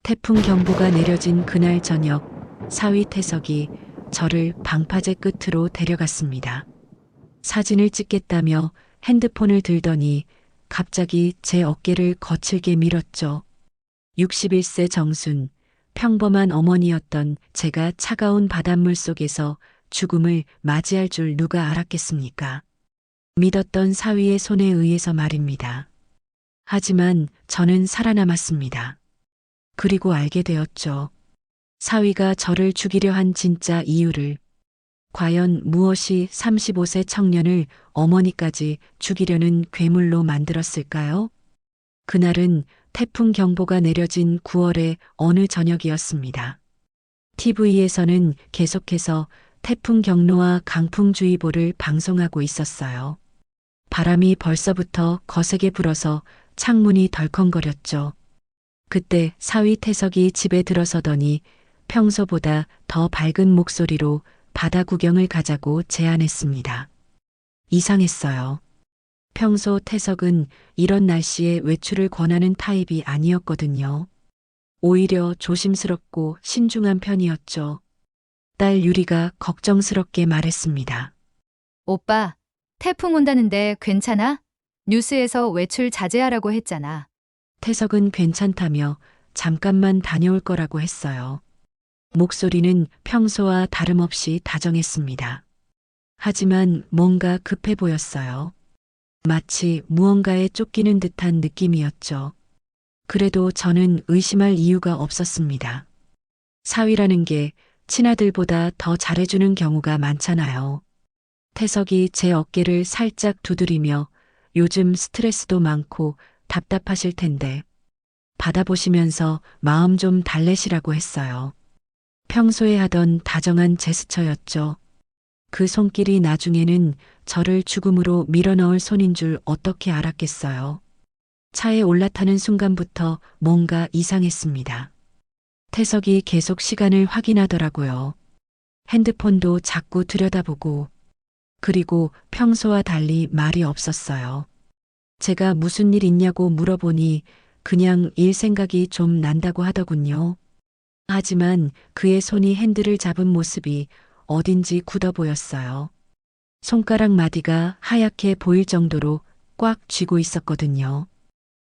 태풍 경보가 내려진 그날 저녁, 사위 태석이 저를 방파제 끝으로 데려갔습니다. 사진을 찍겠다며 핸드폰을 들더니 갑자기 제 어깨를 거칠게 밀었죠. 61세 정순, 평범한 어머니였던 제가 차가운 바닷물 속에서 죽음을 맞이할 줄 누가 알았겠습니까? 믿었던 사위의 손에 의해서 말입니다. 하지만 저는 살아남았습니다. 그리고 알게 되었죠. 사위가 저를 죽이려 한 진짜 이유를. 과연 무엇이 35세 청년을 어머니까지 죽이려는 괴물로 만들었을까요? 그날은 태풍 경보가 내려진 9월의 어느 저녁이었습니다. TV에서는 계속해서 태풍 경로와 강풍주의보를 방송하고 있었어요. 바람이 벌써부터 거세게 불어서 창문이 덜컹거렸죠. 그때 사위 태석이 집에 들어서더니 평소보다 더 밝은 목소리로 바다 구경을 가자고 제안했습니다. 이상했어요. 평소 태석은 이런 날씨에 외출을 권하는 타입이 아니었거든요. 오히려 조심스럽고 신중한 편이었죠. 딸 유리가 걱정스럽게 말했습니다. 오빠, 태풍 온다는데 괜찮아? 뉴스에서 외출 자제하라고 했잖아. 태석은 괜찮다며 잠깐만 다녀올 거라고 했어요. 목소리는 평소와 다름없이 다정했습니다. 하지만 뭔가 급해 보였어요. 마치 무언가에 쫓기는 듯한 느낌이었죠. 그래도 저는 의심할 이유가 없었습니다. 사위라는 게 친아들보다 더 잘해주는 경우가 많잖아요. 태석이 제 어깨를 살짝 두드리며 요즘 스트레스도 많고 답답하실 텐데 받아보시면서 마음 좀 달래시라고 했어요. 평소에 하던 다정한 제스처였죠. 그 손길이 나중에는 저를 죽음으로 밀어넣을 손인 줄 어떻게 알았겠어요. 차에 올라타는 순간부터 뭔가 이상했습니다. 태석이 계속 시간을 확인하더라고요. 핸드폰도 자꾸 들여다보고, 그리고 평소와 달리 말이 없었어요. 제가 무슨 일 있냐고 물어보니 그냥 일 생각이 좀 난다고 하더군요. 하지만 그의 손이 핸들을 잡은 모습이 어딘지 굳어 보였어요. 손가락 마디가 하얗게 보일 정도로 꽉 쥐고 있었거든요.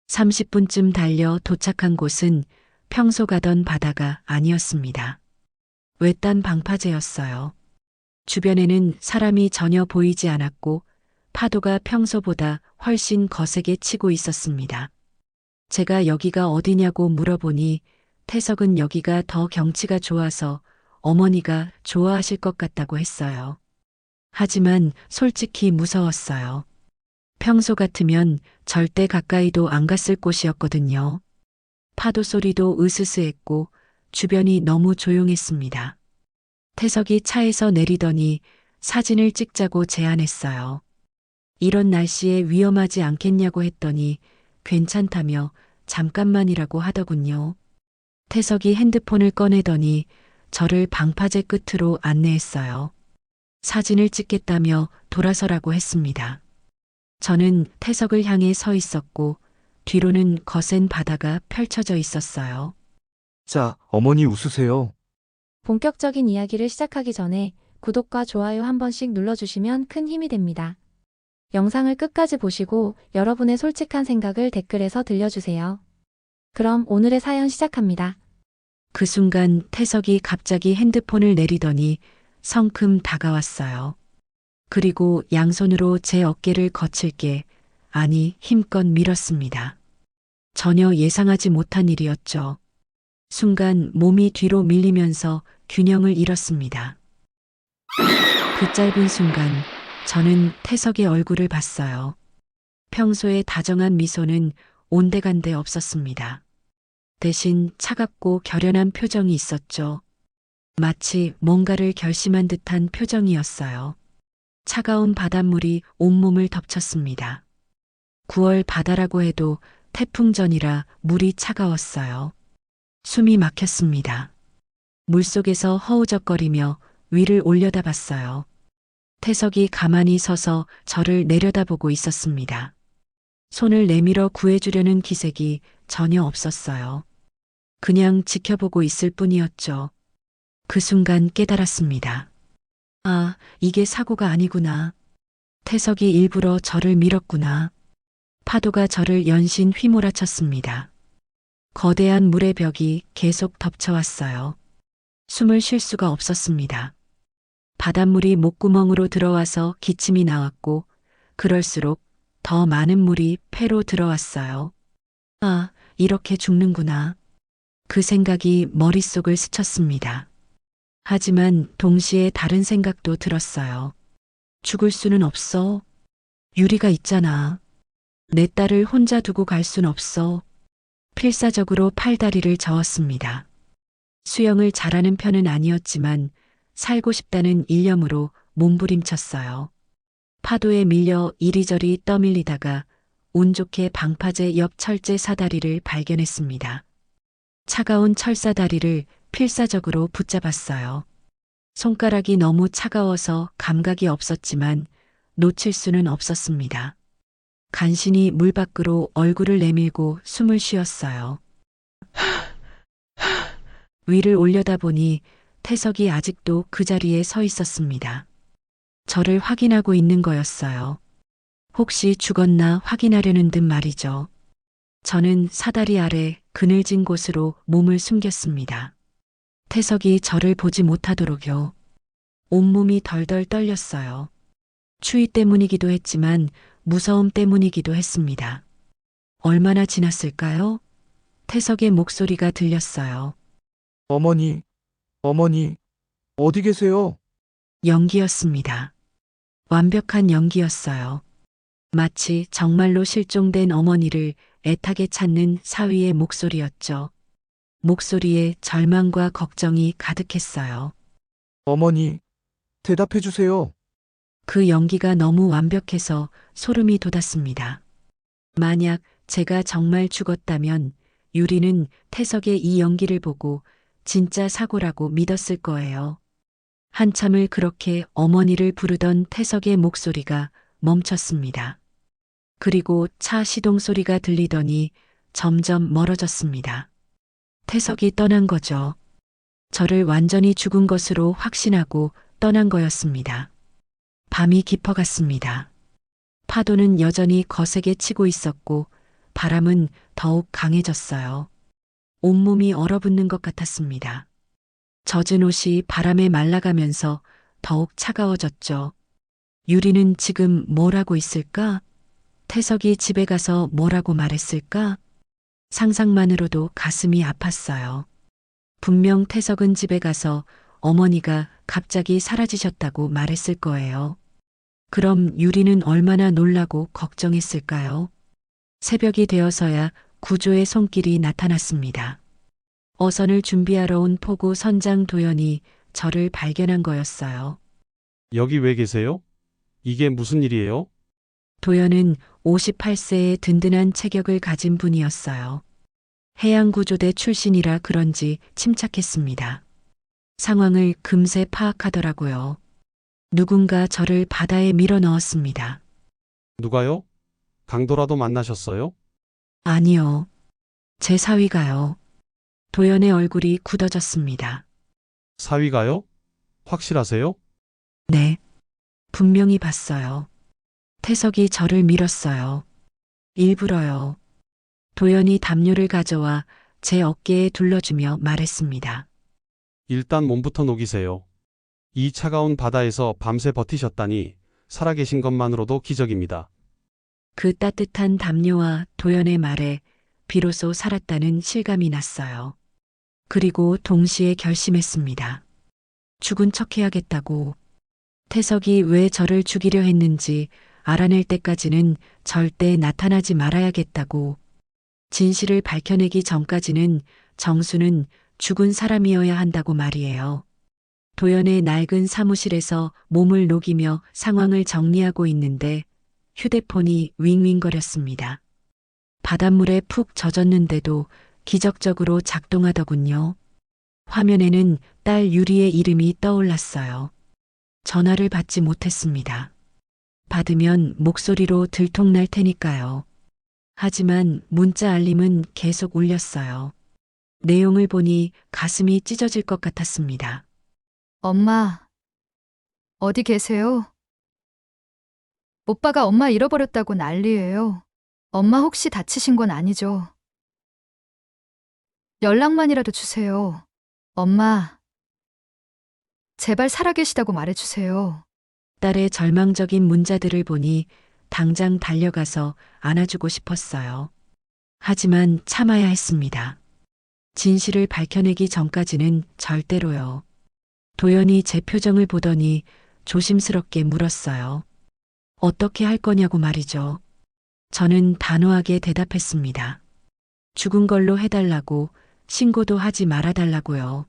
30분쯤 달려 도착한 곳은 평소 가던 바다가 아니었습니다. 외딴 방파제였어요. 주변에는 사람이 전혀 보이지 않았고 파도가 평소보다 훨씬 거세게 치고 있었습니다. 제가 여기가 어디냐고 물어보니 태석은 여기가 더 경치가 좋아서 어머니가 좋아하실 것 같다고 했어요. 하지만 솔직히 무서웠어요. 평소 같으면 절대 가까이도 안 갔을 곳이었거든요. 파도 소리도 으스스했고 주변이 너무 조용했습니다. 태석이 차에서 내리더니 사진을 찍자고 제안했어요. 이런 날씨에 위험하지 않겠냐고 했더니 괜찮다며 잠깐만이라고 하더군요. 태석이 핸드폰을 꺼내더니 저를 방파제 끝으로 안내했어요. 사진을 찍겠다며 돌아서라고 했습니다. 저는 태석을 향해 서 있었고 뒤로는 거센 바다가 펼쳐져 있었어요. 자, 어머니 웃으세요. 본격적인 이야기를 시작하기 전에 구독과 좋아요 한 번씩 눌러주시면 큰 힘이 됩니다. 영상을 끝까지 보시고 여러분의 솔직한 생각을 댓글에서 들려주세요. 그럼 오늘의 사연 시작합니다. 그 순간 태석이 갑자기 핸드폰을 내리더니 성큼 다가왔어요. 그리고 양손으로 제 어깨를 거칠게, 아니 힘껏 밀었습니다. 전혀 예상하지 못한 일이었죠. 순간 몸이 뒤로 밀리면서 균형을 잃었습니다. 그 짧은 순간 저는 태석의 얼굴을 봤어요. 평소의 다정한 미소는 온데간데 없었습니다. 대신 차갑고 결연한 표정이 있었죠. 마치 뭔가를 결심한 듯한 표정이었어요. 차가운 바닷물이 온몸을 덮쳤습니다. 9월 바다라고 해도 태풍 전이라 물이 차가웠어요. 숨이 막혔습니다. 물속에서 허우적거리며 위를 올려다봤어요. 태석이 가만히 서서 저를 내려다보고 있었습니다. 손을 내밀어 구해주려는 기색이 전혀 없었어요. 그냥 지켜보고 있을 뿐이었죠. 그 순간 깨달았습니다. 아, 이게 사고가 아니구나. 태석이 일부러 저를 밀었구나. 파도가 저를 연신 휘몰아쳤습니다. 거대한 물의 벽이 계속 덮쳐왔어요. 숨을 쉴 수가 없었습니다. 바닷물이 목구멍으로 들어와서 기침이 나왔고, 그럴수록 더 많은 물이 폐로 들어왔어요. 아, 이렇게 죽는구나. 그 생각이 머릿속을 스쳤습니다. 하지만 동시에 다른 생각도 들었어요. 죽을 수는 없어. 유리가 있잖아. 내 딸을 혼자 두고 갈 순 없어. 필사적으로 팔다리를 저었습니다. 수영을 잘하는 편은 아니었지만 살고 싶다는 일념으로 몸부림쳤어요. 파도에 밀려 이리저리 떠밀리다가 운 좋게 방파제 옆 철제 사다리를 발견했습니다. 차가운 철사다리를 필사적으로 붙잡았어요. 손가락이 너무 차가워서 감각이 없었지만 놓칠 수는 없었습니다. 간신히 물 밖으로 얼굴을 내밀고 숨을 쉬었어요. 위를 올려다보니 태석이 아직도 그 자리에 서 있었습니다. 저를 확인하고 있는 거였어요. 혹시 죽었나 확인하려는 듯 말이죠. 저는 사다리 아래 그늘진 곳으로 몸을 숨겼습니다. 태석이 저를 보지 못하도록요. 온몸이 덜덜 떨렸어요. 추위 때문이기도 했지만 무서움 때문이기도 했습니다. 얼마나 지났을까요? 태석의 목소리가 들렸어요. 어머니, 어머니, 어디 계세요? 연기였습니다. 완벽한 연기였어요. 마치 정말로 실종된 어머니를 애타게 찾는 사위의 목소리였죠. 목소리에 절망과 걱정이 가득했어요. 어머니, 대답해 주세요. 그 연기가 너무 완벽해서 소름이 돋았습니다. 만약 제가 정말 죽었다면 유리는 태석의 이 연기를 보고 진짜 사고라고 믿었을 거예요. 한참을 그렇게 어머니를 부르던 태석의 목소리가 멈췄습니다. 그리고 차 시동 소리가 들리더니 점점 멀어졌습니다. 태석이 떠난 거죠. 저를 완전히 죽은 것으로 확신하고 떠난 거였습니다. 밤이 깊어갔습니다. 파도는 여전히 거세게 치고 있었고 바람은 더욱 강해졌어요. 온몸이 얼어붙는 것 같았습니다. 젖은 옷이 바람에 말라가면서 더욱 차가워졌죠. 유리는 지금 뭘 하고 있을까? 태석이 집에 가서 뭐라고 말했을까? 상상만으로도 가슴이 아팠어요. 분명 태석은 집에 가서 어머니가 갑자기 사라지셨다고 말했을 거예요. 그럼 유리는 얼마나 놀라고 걱정했을까요? 새벽이 되어서야 구조의 손길이 나타났습니다. 어선을 준비하러 온 포구 선장 도연이 저를 발견한 거였어요. 여기 왜 계세요? 이게 무슨 일이에요? 도연은 58세의 든든한 체격을 가진 분이었어요. 해양구조대 출신이라 그런지 침착했습니다. 상황을 금세 파악하더라고요. 누군가 저를 바다에 밀어 넣었습니다. 누가요? 강도라도 만나셨어요? 아니요. 제 사위가요. 도연의 얼굴이 굳어졌습니다. 사위가요? 확실하세요? 네. 분명히 봤어요. 태석이 저를 밀었어요. 일부러요. 도연이 담요를 가져와 제 어깨에 둘러주며 말했습니다. 일단 몸부터 녹이세요. 이 차가운 바다에서 밤새 버티셨다니 살아계신 것만으로도 기적입니다. 그 따뜻한 담요와 도연의 말에 비로소 살았다는 실감이 났어요. 그리고 동시에 결심했습니다. 죽은 척 해야겠다고. 태석이 왜 저를 죽이려 했는지 알아낼 때까지는 절대 나타나지 말아야겠다고. 진실을 밝혀내기 전까지는 정수는 죽은 사람이어야 한다고 말이에요. 도연의 낡은 사무실에서 몸을 녹이며 상황을 정리하고 있는데 휴대폰이 윙윙거렸습니다. 바닷물에 푹 젖었는데도 기적적으로 작동하더군요. 화면에는 딸 유리의 이름이 떠올랐어요. 전화를 받지 못했습니다. 받으면 목소리로 들통날 테니까요. 하지만 문자 알림은 계속 울렸어요. 내용을 보니 가슴이 찢어질 것 같았습니다. 엄마, 어디 계세요? 오빠가 엄마 잃어버렸다고 난리예요. 엄마 혹시 다치신 건 아니죠? 연락만이라도 주세요. 엄마, 제발 살아계시다고 말해주세요. 딸의 절망적인 문자들을 보니 당장 달려가서 안아주고 싶었어요. 하지만 참아야 했습니다. 진실을 밝혀내기 전까지는 절대로요. 도연이 제 표정을 보더니 조심스럽게 물었어요. 어떻게 할 거냐고 말이죠. 저는 단호하게 대답했습니다. 죽은 걸로 해달라고, 신고도 하지 말아달라고요.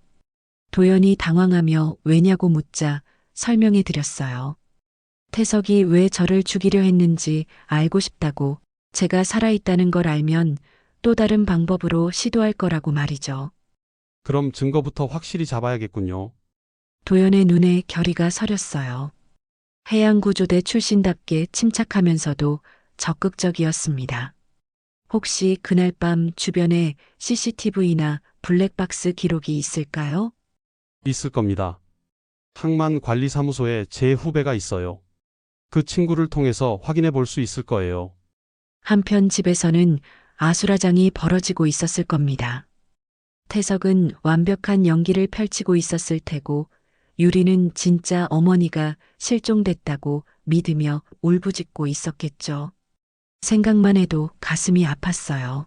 도연이 당황하며 왜냐고 묻자 설명해 드렸어요. 태석이 왜 저를 죽이려 했는지 알고 싶다고, 제가 살아있다는 걸 알면 또 다른 방법으로 시도할 거라고 말이죠. 그럼 증거부터 확실히 잡아야겠군요. 도연의 눈에 결의가 서렸어요. 해양구조대 출신답게 침착하면서도 적극적이었습니다. 혹시 그날 밤 주변에 CCTV나 블랙박스 기록이 있을까요? 있을 겁니다. 항만 관리사무소에 제 후배가 있어요. 그 친구를 통해서 확인해 볼 수 있을 거예요. 한편 집에서는 아수라장이 벌어지고 있었을 겁니다. 태석은 완벽한 연기를 펼치고 있었을 테고, 유리는 진짜 어머니가 실종됐다고 믿으며 울부짖고 있었겠죠. 생각만 해도 가슴이 아팠어요.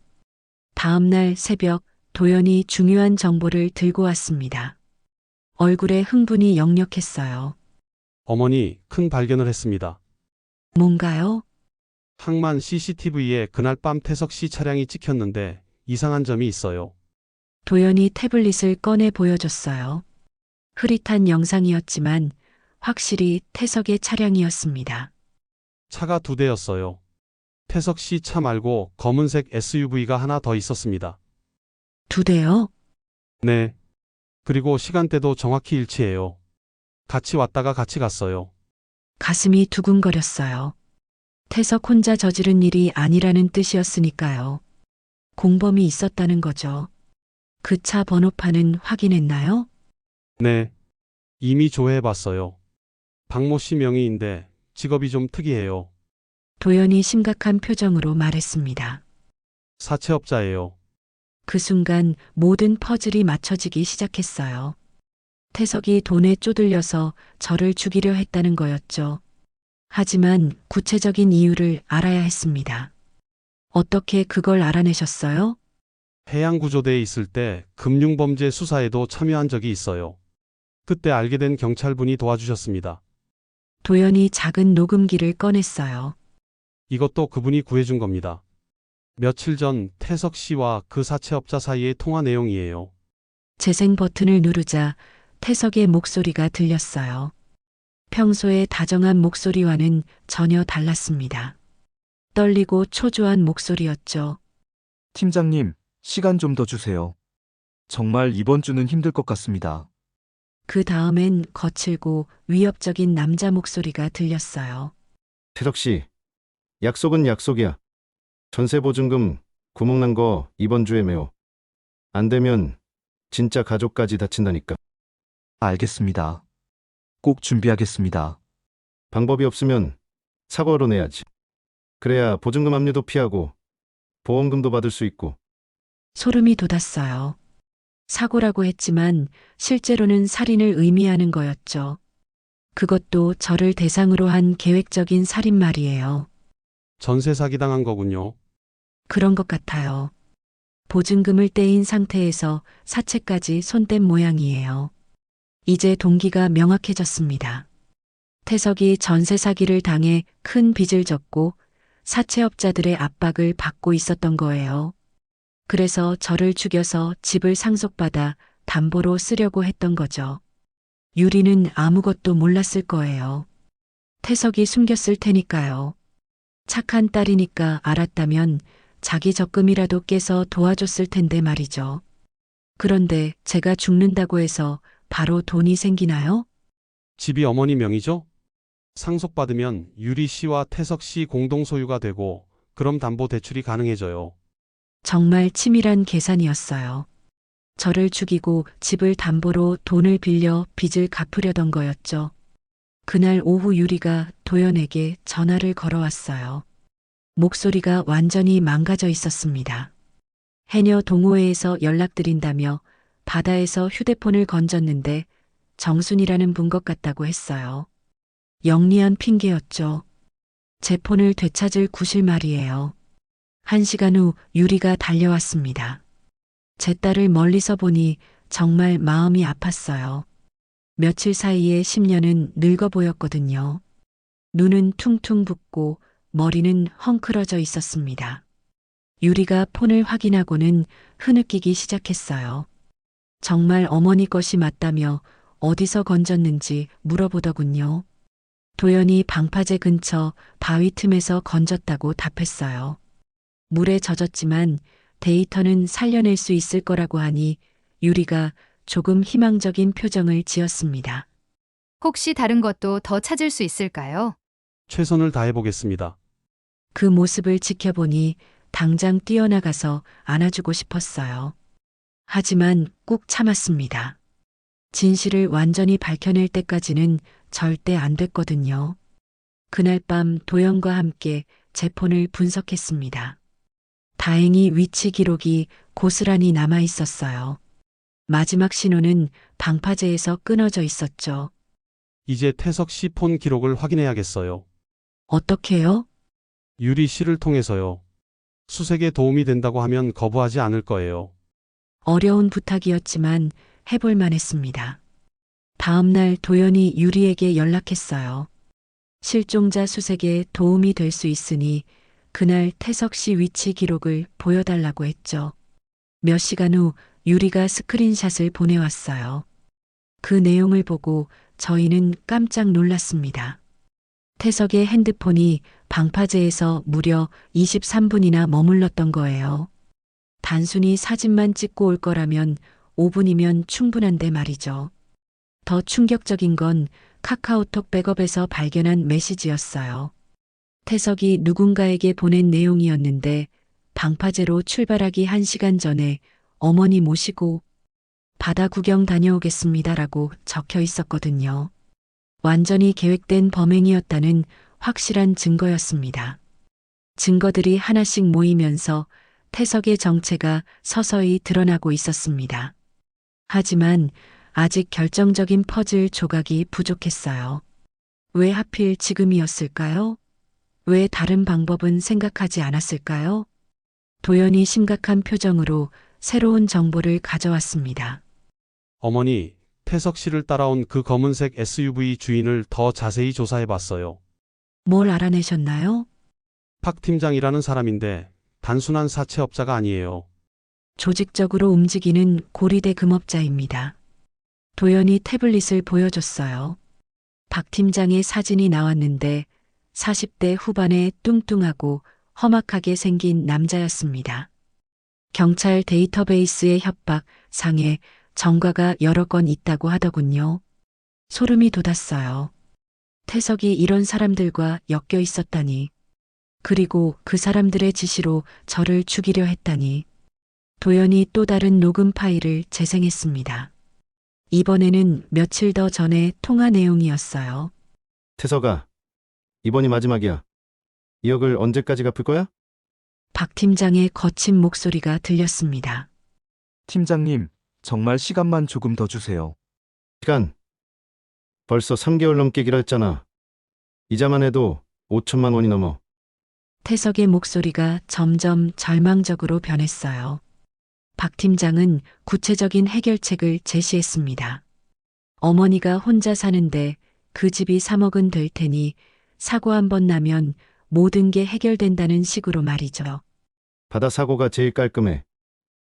다음 날 새벽 도연이 중요한 정보를 들고 왔습니다. 얼굴에 흥분이 역력했어요. 어머니, 큰 발견을 했습니다. 뭔가요? 항만 CCTV에 그날 밤 태석 씨 차량이 찍혔는데 이상한 점이 있어요. 도연이 태블릿을 꺼내 보여줬어요. 흐릿한 영상이었지만 확실히 태석의 차량이었습니다. 차가 2대였어요. 태석 씨 차 말고 검은색 SUV가 하나 더 있었습니다. 2대요? 네. 그리고 시간대도 정확히 일치해요. 같이 왔다가 같이 갔어요. 가슴이 두근거렸어요. 태석 혼자 저지른 일이 아니라는 뜻이었으니까요. 공범이 있었다는 거죠. 그 차 번호판은 확인했나요? 네. 이미 조회해봤어요. 박모 씨 명의인데 직업이 좀 특이해요. 도연이 심각한 표정으로 말했습니다. 사채업자예요. 그 순간 모든 퍼즐이 맞춰지기 시작했어요. 태석이 돈에 쪼들려서 저를 죽이려 했다는 거였죠. 하지만 구체적인 이유를 알아야 했습니다. 어떻게 그걸 알아내셨어요? 해양구조대에 있을 때 금융범죄 수사에도 참여한 적이 있어요. 그때 알게 된 경찰분이 도와주셨습니다. 도연이 작은 녹음기를 꺼냈어요. 이것도 그분이 구해준 겁니다. 며칠 전 태석 씨와 그 사채업자 사이의 통화 내용이에요. 재생 버튼을 누르자 태석의 목소리가 들렸어요. 평소의 다정한 목소리와는 전혀 달랐습니다. 떨리고 초조한 목소리였죠. 팀장님, 시간 좀 더 주세요. 정말 이번 주는 힘들 것 같습니다. 그 다음엔 거칠고 위협적인 남자 목소리가 들렸어요. 태석 씨, 약속은 약속이야. 전세보증금 구멍난 거 이번 주에 메워. 안 되면 진짜 가족까지 다친다니까. 알겠습니다. 꼭 준비하겠습니다. 방법이 없으면 사과로 내야지. 그래야 보증금 압류도 피하고 보험금도 받을 수 있고. 소름이 돋았어요. 사고라고 했지만 실제로는 살인을 의미하는 거였죠. 그것도 저를 대상으로 한 계획적인 살인 말이에요. 전세 사기당한 거군요. 그런 것 같아요. 보증금을 떼인 상태에서 사채까지 손댄 모양이에요. 이제 동기가 명확해졌습니다. 태석이 전세 사기를 당해 큰 빚을 졌고 사채업자들의 압박을 받고 있었던 거예요. 그래서 저를 죽여서 집을 상속받아 담보로 쓰려고 했던 거죠. 유리는 아무것도 몰랐을 거예요. 태석이 숨겼을 테니까요. 착한 딸이니까 알았다면 자기 적금이라도 깨서 도와줬을 텐데 말이죠. 그런데 제가 죽는다고 해서 바로 돈이 생기나요? 집이 어머니 명의죠? 상속받으면 유리 씨와 태석 씨 공동 소유가 되고 그럼 담보 대출이 가능해져요. 정말 치밀한 계산이었어요. 저를 죽이고 집을 담보로 돈을 빌려 빚을 갚으려던 거였죠. 그날 오후 유리가 도연에게 전화를 걸어왔어요. 목소리가 완전히 망가져 있었습니다. 해녀 동호회에서 연락드린다며 바다에서 휴대폰을 건졌는데 정순이라는 분 것 같다고 했어요. 영리한 핑계였죠. 제 폰을 되찾을 구실 말이에요. 1시간 후 유리가 달려왔습니다. 제 딸을 멀리서 보니 정말 마음이 아팠어요. 며칠 사이에 10년은 늙어 보였거든요. 눈은 퉁퉁 붓고 머리는 헝클어져 있었습니다. 유리가 폰을 확인하고는 흐느끼기 시작했어요. 정말 어머니 것이 맞다며 어디서 건졌는지 물어보더군요. 도연이 방파제 근처 바위 틈에서 건졌다고 답했어요. 물에 젖었지만 데이터는 살려낼 수 있을 거라고 하니 유리가 조금 희망적인 표정을 지었습니다. 혹시 다른 것도 더 찾을 수 있을까요? 최선을 다해보겠습니다. 그 모습을 지켜보니 당장 뛰어나가서 안아주고 싶었어요. 하지만 꾹 참았습니다. 진실을 완전히 밝혀낼 때까지는 절대 안 됐거든요. 그날 밤 도연과 함께 제 폰을 분석했습니다. 다행히 위치 기록이 고스란히 남아 있었어요. 마지막 신호는 방파제에서 끊어져 있었죠. 이제 태석 씨 폰 기록을 확인해야겠어요. 어떻게요? 유리 씨를 통해서요. 수색에 도움이 된다고 하면 거부하지 않을 거예요. 어려운 부탁이었지만 해볼만 했습니다. 다음 날 도연이 유리에게 연락했어요. 실종자 수색에 도움이 될 수 있으니 그날 태석 씨 위치 기록을 보여달라고 했죠. 몇 시간 후 유리가 스크린샷을 보내왔어요. 그 내용을 보고 저희는 깜짝 놀랐습니다. 태석의 핸드폰이 방파제에서 무려 23분이나 머물렀던 거예요. 단순히 사진만 찍고 올 거라면 5분이면 충분한데 말이죠. 더 충격적인 건 카카오톡 백업에서 발견한 메시지였어요. 태석이 누군가에게 보낸 내용이었는데 방파제로 출발하기 1시간 전에 어머니 모시고 바다 구경 다녀오겠습니다라고 적혀 있었거든요. 완전히 계획된 범행이었다는 확실한 증거였습니다. 증거들이 하나씩 모이면서 태석의 정체가 서서히 드러나고 있었습니다. 하지만 아직 결정적인 퍼즐 조각이 부족했어요. 왜 하필 지금이었을까요? 왜 다른 방법은 생각하지 않았을까요? 도연이 심각한 표정으로 새로운 정보를 가져왔습니다. 어머니, 태석 씨를 따라온 그 검은색 SUV 주인을 더 자세히 조사해봤어요. 뭘 알아내셨나요? 박 팀장이라는 사람인데 단순한 사채업자가 아니에요. 조직적으로 움직이는 고리대 금업자입니다. 도연이 태블릿을 보여줬어요. 박 팀장의 사진이 나왔는데 40대 후반에 뚱뚱하고 험악하게 생긴 남자였습니다. 경찰 데이터베이스의 협박, 상해, 전과가 여러 건 있다고 하더군요. 소름이 돋았어요. 태석이 이런 사람들과 엮여 있었다니. 그리고 그 사람들의 지시로 저를 죽이려 했다니. 도연이 또 다른 녹음 파일을 재생했습니다. 이번에는 며칠 더 전의 통화 내용이었어요. 태석아, 이번이 마지막이야. 2억을 언제까지 갚을 거야? 박 팀장의 거친 목소리가 들렸습니다. 팀장님, 정말 시간만 조금 더 주세요. 시간. 벌써 3개월 넘게 길었잖아. 이자만 해도 5천만 원이 넘어. 태석의 목소리가 점점 절망적으로 변했어요. 박 팀장은 구체적인 해결책을 제시했습니다. 어머니가 혼자 사는데 그 집이 3억은 될 테니 사고 한 번 나면 모든 게 해결된다는 식으로 말이죠. 바다 사고가 제일 깔끔해.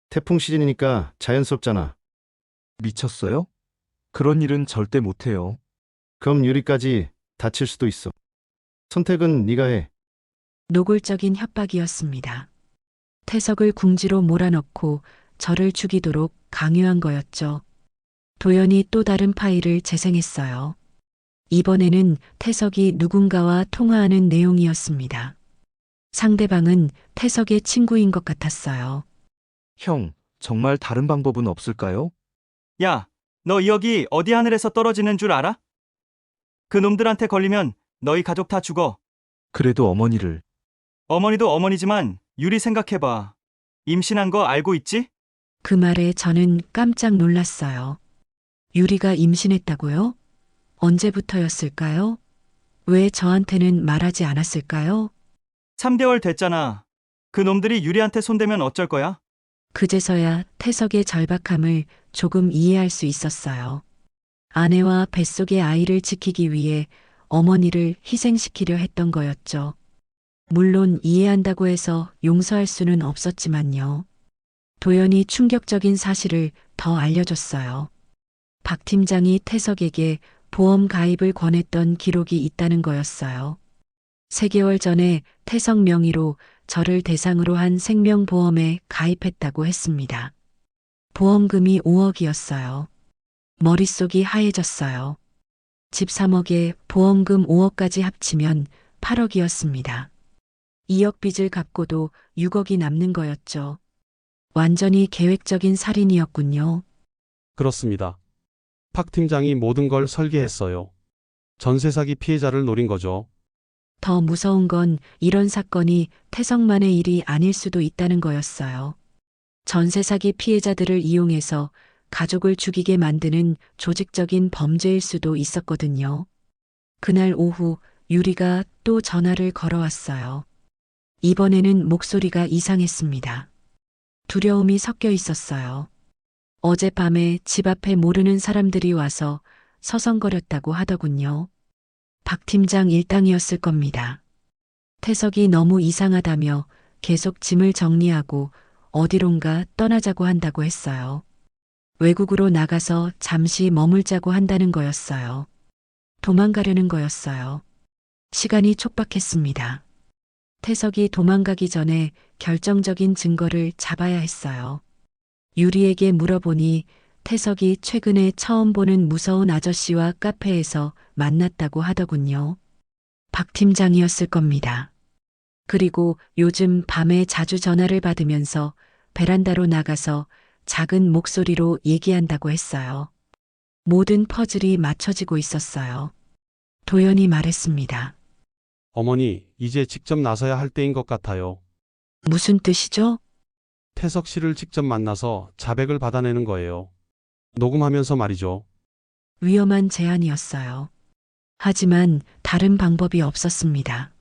태풍 시즌이니까 자연스럽잖아. 미쳤어요? 그런 일은 절대 못해요. 그럼 유리까지 다칠 수도 있어. 선택은 네가 해. 노골적인 협박이었습니다. 태석을 궁지로 몰아넣고 저를 죽이도록 강요한 거였죠. 도연이 또 다른 파일을 재생했어요. 이번에는 태석이 누군가와 통화하는 내용이었습니다. 상대방은 태석의 친구인 것 같았어요. 형, 정말 다른 방법은 없을까요? 야, 너 2억이 어디 하늘에서 떨어지는 줄 알아? 그 놈들한테 걸리면 너희 가족 다 죽어. 그래도 어머니를. 어머니도 어머니지만 유리 생각해봐. 임신한 거 알고 있지? 그 말에 저는 깜짝 놀랐어요. 유리가 임신했다고요? 언제부터였을까요? 왜 저한테는 말하지 않았을까요? 3개월 됐잖아. 그 놈들이 유리한테 손대면 어쩔 거야? 그제서야 태석의 절박함을 조금 이해할 수 있었어요. 아내와 뱃속의 아이를 지키기 위해 어머니를 희생시키려 했던 거였죠. 물론 이해한다고 해서 용서할 수는 없었지만요. 도연이 충격적인 사실을 더 알려줬어요. 박 팀장이 태석에게 보험 가입을 권했던 기록이 있다는 거였어요. 3개월 전에 태석 명의로 저를 대상으로 한 생명보험에 가입했다고 했습니다. 보험금이 5억이었어요. 머릿속이 하얘졌어요. 집 3억에 보험금 5억까지 합치면 8억이었습니다. 2억 빚을 갚고도 6억이 남는 거였죠. 완전히 계획적인 살인이었군요. 그렇습니다. 박 팀장이 모든 걸 설계했어요. 전세 사기 피해자를 노린 거죠. 더 무서운 건 이런 사건이 태석만의 일이 아닐 수도 있다는 거였어요. 전세 사기 피해자들을 이용해서 가족을 죽이게 만드는 조직적인 범죄일 수도 있었거든요. 그날 오후 유리가 또 전화를 걸어왔어요. 이번에는 목소리가 이상했습니다. 두려움이 섞여 있었어요. 어젯밤에 집 앞에 모르는 사람들이 와서 서성거렸다고 하더군요. 박 팀장 일당이었을 겁니다. 태석이 너무 이상하다며 계속 짐을 정리하고 어디론가 떠나자고 한다고 했어요. 외국으로 나가서 잠시 머물자고 한다는 거였어요. 도망가려는 거였어요. 시간이 촉박했습니다. 태석이 도망가기 전에 결정적인 증거를 잡아야 했어요. 유리에게 물어보니 태석이 최근에 처음 보는 무서운 아저씨와 카페에서 만났다고 하더군요. 박 팀장이었을 겁니다. 그리고 요즘 밤에 자주 전화를 받으면서 베란다로 나가서 작은 목소리로 얘기한다고 했어요. 모든 퍼즐이 맞춰지고 있었어요. 도연이 말했습니다. 어머니, 이제 직접 나서야 할 때인 것 같아요. 무슨 뜻이죠? 태석 씨를 직접 만나서 자백을 받아내는 거예요. 녹음하면서 말이죠. 위험한 제안이었어요. 하지만 다른 방법이 없었습니다.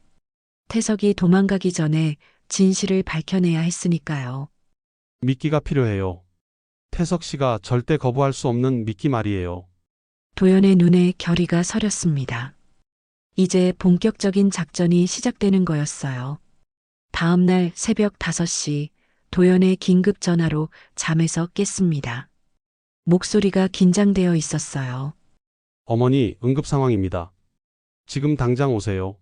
태석이 도망가기 전에 진실을 밝혀내야 했으니까요. 미끼가 필요해요. 태석 씨가 절대 거부할 수 없는 미끼 말이에요. 도연의 눈에 결의가 서렸습니다. 이제 본격적인 작전이 시작되는 거였어요. 다음 날 새벽 5시 도연의 긴급 전화로 잠에서 깼습니다. 목소리가 긴장되어 있었어요. 어머니, 응급 상황입니다. 지금 당장 오세요.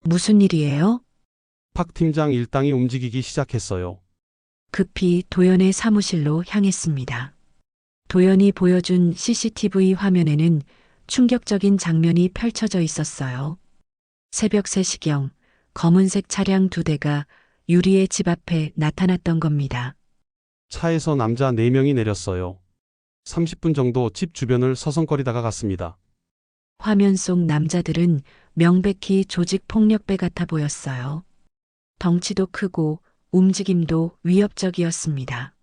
무슨 일이에요? 박 팀장 일당이 움직이기 시작했어요. 급히 도연의 사무실로 향했습니다. 도연이 보여준 CCTV 화면에는 충격적인 장면이 펼쳐져 있었어요. 새벽 3시경 검은색 차량 2대가 유리의 집 앞에 나타났던 겁니다. 차에서 남자 4명이 내렸어요. 30분 정도 집 주변을 서성거리다가 갔습니다. 화면 속 남자들은 명백히 조직 폭력배 같아 보였어요. 덩치도 크고 움직임도 위협적이었습니다.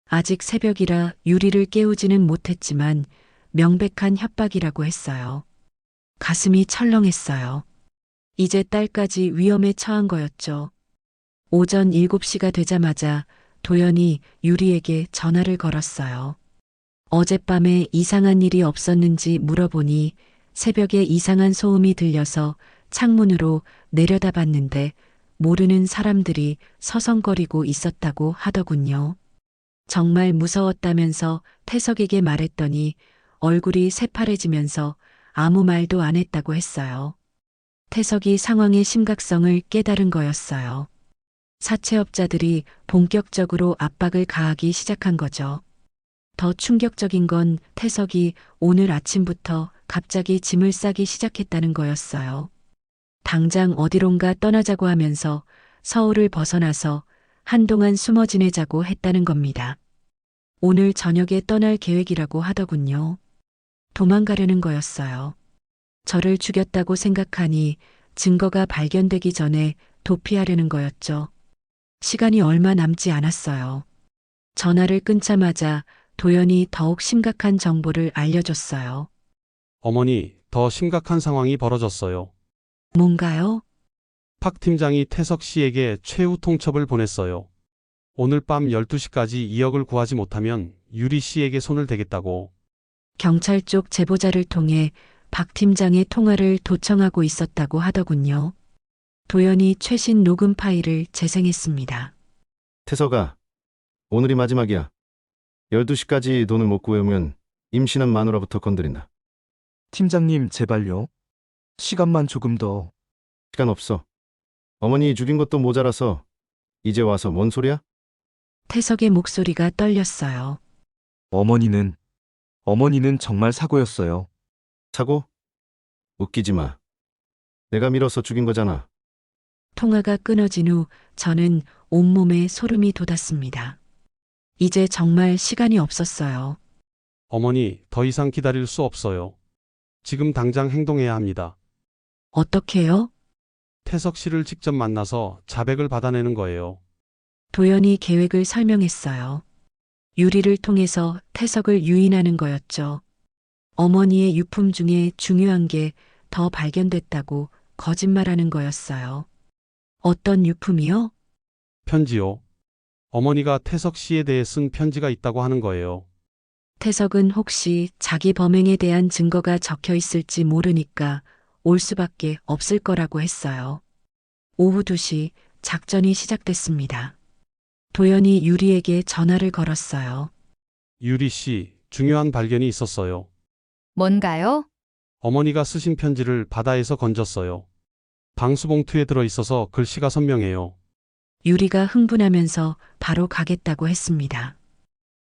아직 새벽이라 유리를 깨우지는 못했지만 명백한 협박이라고 했어요. 가슴이 철렁했어요. 이제 딸까지 위험에 처한 거였죠. 오전 7시가 되자마자 도연이 유리에게 전화를 걸었어요. 어젯밤에 이상한 일이 없었는지 물어보니 새벽에 이상한 소음이 들려서 창문으로 내려다봤는데 모르는 사람들이 서성거리고 있었다고 하더군요. 정말 무서웠다면서 태석에게 말했더니 얼굴이 새파래지면서 아무 말도 안 했다고 했어요. 태석이 상황의 심각성을 깨달은 거였어요. 사채업자들이 본격적으로 압박을 가하기 시작한 거죠. 더 충격적인 건 태석이 오늘 아침부터 갑자기 짐을 싸기 시작했다는 거였어요. 당장 어디론가 떠나자고 하면서 서울을 벗어나서 한동안 숨어 지내자고 했다는 겁니다. 오늘 저녁에 떠날 계획이라고 하더군요. 도망가려는 거였어요. 저를 죽였다고 생각하니 증거가 발견되기 전에 도피하려는 거였죠. 시간이 얼마 남지 않았어요. 전화를 끊자마자 도연이 더욱 심각한 정보를 알려줬어요. 어머니, 더 심각한 상황이 벌어졌어요. 뭔가요? 박 팀장이 태석 씨에게 최후 통첩을 보냈어요. 오늘 밤 12시까지 2억을 구하지 못하면 유리 씨에게 손을 대겠다고. 경찰 쪽 제보자를 통해 박 팀장의 통화를 도청하고 있었다고 하더군요. 도연이 최신 녹음 파일을 재생했습니다. 태석아, 오늘이 마지막이야. 12시까지 돈을 못 구해오면 임신한 마누라부터 건드린다. 팀장님, 제발요. 시간만 조금 더. 시간 없어. 어머니 죽인 것도 모자라서 이제 와서 뭔 소리야? 태석의 목소리가 떨렸어요. 어머니는 정말 사고였어요. 사고? 웃기지 마. 내가 밀어서 죽인 거잖아. 통화가 끊어진 후 저는 온몸에 소름이 돋았습니다. 이제 정말 시간이 없었어요. 어머니, 더 이상 기다릴 수 없어요. 지금 당장 행동해야 합니다. 어떻게요? 태석 씨를 직접 만나서 자백을 받아내는 거예요. 도연이 계획을 설명했어요. 유리를 통해서 태석을 유인하는 거였죠. 어머니의 유품 중에 중요한 게 더 발견됐다고 거짓말하는 거였어요. 어떤 유품이요? 편지요. 어머니가 태석 씨에 대해 쓴 편지가 있다고 하는 거예요. 태석은 혹시 자기 범행에 대한 증거가 적혀 있을지 모르니까 올 수밖에 없을 거라고 했어요. 오후 2시 작전이 시작됐습니다. 도연이 유리에게 전화를 걸었어요. 유리 씨, 중요한 발견이 있었어요. 뭔가요? 어머니가 쓰신 편지를 바다에서 건졌어요. 방수봉투에 들어있어서 글씨가 선명해요. 유리가 흥분하면서 바로 가겠다고 했습니다.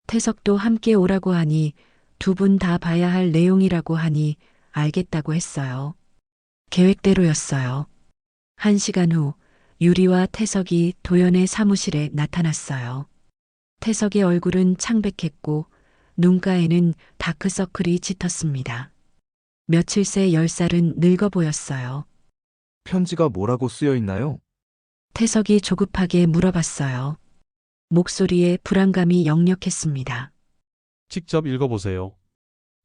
태석도 함께 오라고 하니 두 분 다 봐야 할 내용이라고 하니 알겠다고 했어요. 계획대로였어요. 1시간 후 유리와 태석이 도연의 사무실에 나타났어요. 태석의 얼굴은 창백했고 눈가에는 다크서클이 짙었습니다. 며칠 새 10살은 늙어 보였어요. 편지가 뭐라고 쓰여 있나요? 태석이 조급하게 물어봤어요. 목소리에 불안감이 역력했습니다. 직접 읽어보세요.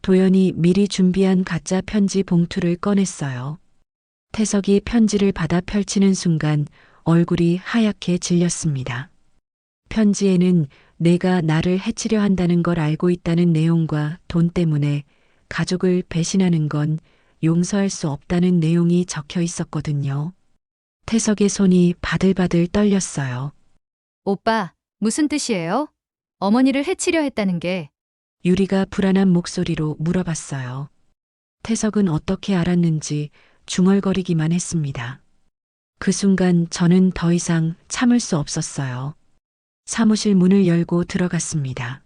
도연이 미리 준비한 가짜 편지 봉투를 꺼냈어요. 태석이 편지를 받아 펼치는 순간 얼굴이 하얗게 질렸습니다. 편지에는 내가 나를 해치려 한다는 걸 알고 있다는 내용과 돈 때문에 가족을 배신하는 건 용서할 수 없다는 내용이 적혀 있었거든요. 태석의 손이 바들바들 떨렸어요. 오빠, 무슨 뜻이에요? 어머니를 해치려 했다는 게. 유리가 불안한 목소리로 물어봤어요. 태석은 어떻게 알았는지 중얼거리기만 했습니다. 그 순간 저는 더 이상 참을 수 없었어요. 사무실 문을 열고 들어갔습니다.